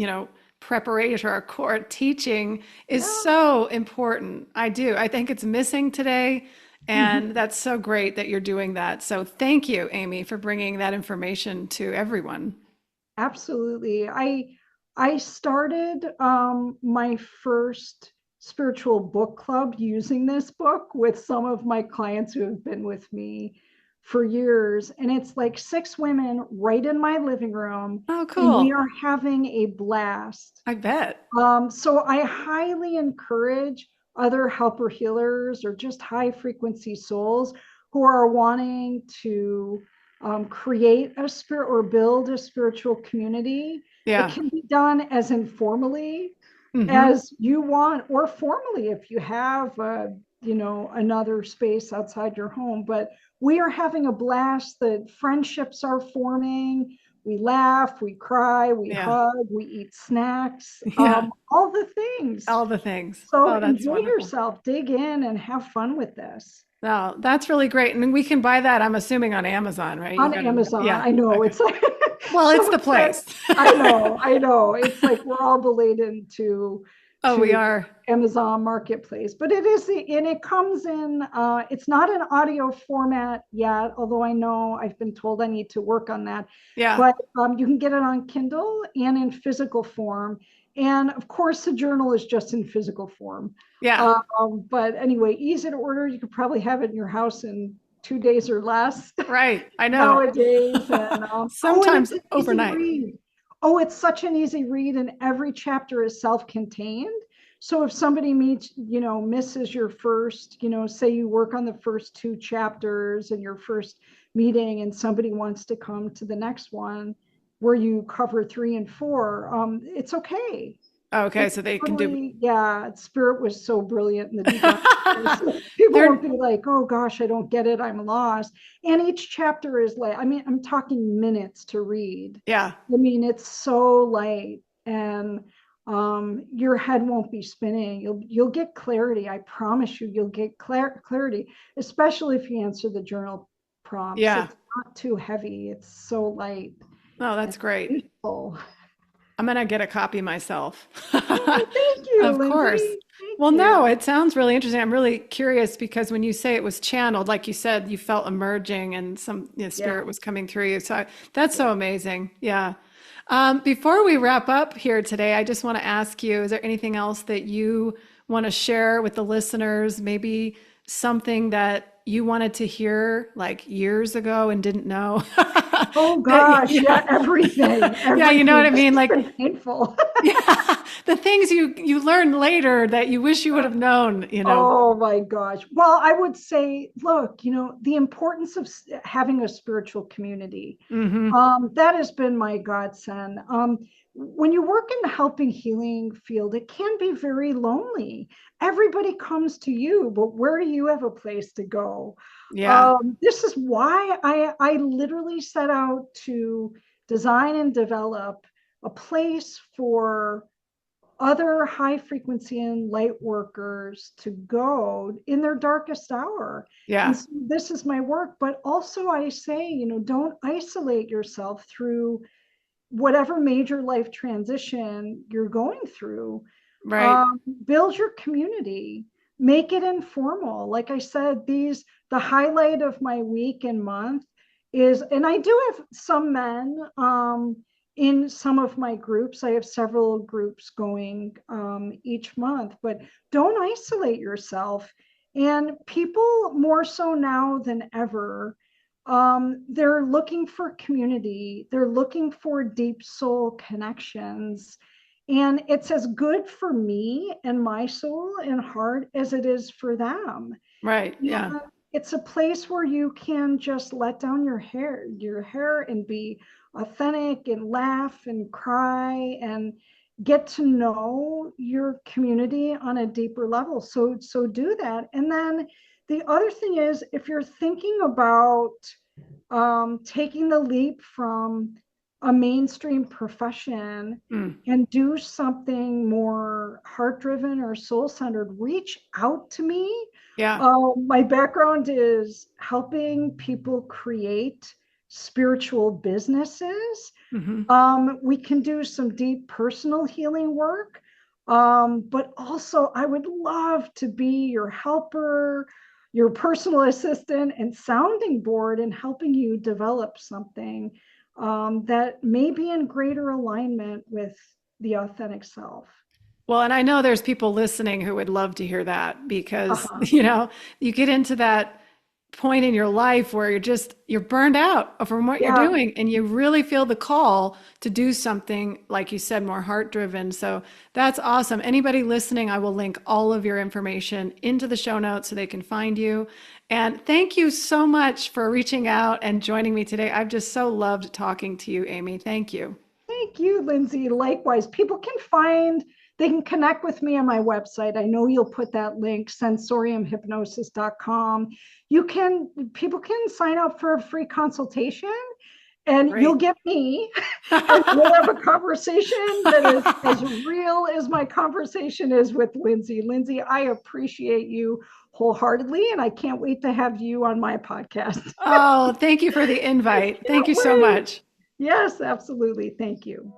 preparation or a core teaching is Yeah. so important. I do. I think it's missing today. And that's so great that you're doing that. So thank you, Amy, for bringing that information to everyone. Absolutely. I started my first spiritual book club using this book with some of my clients who have been with me for years. And it's like six women right in my living room, Oh, and we cool. are having a blast. I bet. So I highly encourage other helper healers or just high frequency souls who are wanting to create a spirit or build a spiritual community. It Yeah. can be done as informally Hmm. as you want, or formally if you have another space outside your home. But we are having a blast. The friendships are forming. We laugh, we cry, we Yeah. hug, we eat snacks, Yeah. all the things. All the things. So Oh, that's enjoy wonderful. yourself, dig in, and have fun with this. No, that's really great. And we can buy that, I'm assuming, on Amazon, right? You On got to, Amazon, yeah. I know Okay. it's like Well, it's someone the said, place. I know. It's like we're all related Oh, we to are. Amazon Marketplace, but and it comes in. It's not an audio format yet, although I know I've been told I need to work on that. Yeah. But you can get it on Kindle and in physical form, and of course, the journal is just in physical form. Yeah. But anyway, easy to order. You could probably have it in your house in 2 days or less Right. I know. nowadays. And and it's Sometimes an easy overnight. read. Oh, it's such an easy read, and every chapter is self-contained. So if somebody misses your first, say you work on the first two chapters in your first meeting, and somebody wants to come to the next one where you cover three and four, it's okay. Okay. It's So they can do, totally, yeah, Spirit was so brilliant in the design. So people won't they're, be like, oh gosh, I don't get it, I'm lost. And each chapter is like, I mean, I'm talking minutes to read. yeah. I mean, it's so light, and your head won't be spinning. You'll get clarity. I promise you, you'll get clarity, especially if you answer the journal prompts. Yeah. It's not too heavy. It's so light Oh, and that's great. peaceful. I'm going to get a copy myself. Oh, thank you, Of course. Lindsay. Thank Well, no, you. it sounds really interesting. I'm really curious because when you say it was channeled, like you said, you felt emerging and some Yeah. spirit was coming through you. So that's so amazing. Yeah. Before we wrap up here today, I just want to ask you, is there anything else that you want to share with the listeners? Maybe something that you wanted to hear like years ago and didn't know? Oh That, gosh, yeah, yeah, everything, yeah, you know what everything. I This mean? has Like, been painful. yeah, the things you learn later that you wish you would have known, you know. Oh my gosh. Well, I would say, look, the importance of having a spiritual community. Hmm. That has been my godsend. When you work in the helping healing field, it can be very lonely. Everybody comes to you, but where do you have a place to go? Yeah, This is why I literally set out to design and develop a place for other high frequency and light workers to go in their darkest hour. And yeah, so this is my work, but also I say, don't isolate yourself through whatever major life transition you're going through. right. Build your community, make it informal. Like I said, the highlight of my week and month is, and I do have some men in some of my groups. I have several groups going each month, but don't isolate yourself. And people more so now than ever, they're looking for community, they're looking for deep soul connections, and it's as good for me and my soul and heart as it is for them. Right. Yeah. And it's a place where you can just let down your hair and be authentic and laugh and cry and get to know your community on a deeper level. So do that. And then the other thing is, if you're thinking about taking the leap from a mainstream profession Mm. and do something more heart driven or soul centered, reach out to me. Yeah. My background is helping people create spiritual businesses. Hmm. We can do some deep personal healing work. But also, I would love to be your helper, your personal assistant, and sounding board in helping you develop something that may be in greater alignment with the authentic self. Well, and I know there's people listening who would love to hear that because, Uh-huh. you know, you get into that point in your life where you're burned out from what you're Yeah. doing and you really feel the call to do something, like you said, more heart driven. So that's awesome. Anybody listening, I will link all of your information into the show notes so they can find you. And thank you so much for reaching out and joining me today. I've just so loved talking to you, Amy. Thank you. Thank you, Lindsay. Likewise, they can connect with me on my website. I know you'll put that link, sensoriumhypnosis.com. People can sign up for a free consultation and you'll Great. get me and we'll have a conversation that is as real as my conversation is with Lindsay. Lindsay, I appreciate you wholeheartedly and I can't wait to have you on my podcast. Oh, thank you for the invite. Thank Can't you so wait. much. Yes, absolutely. Thank you.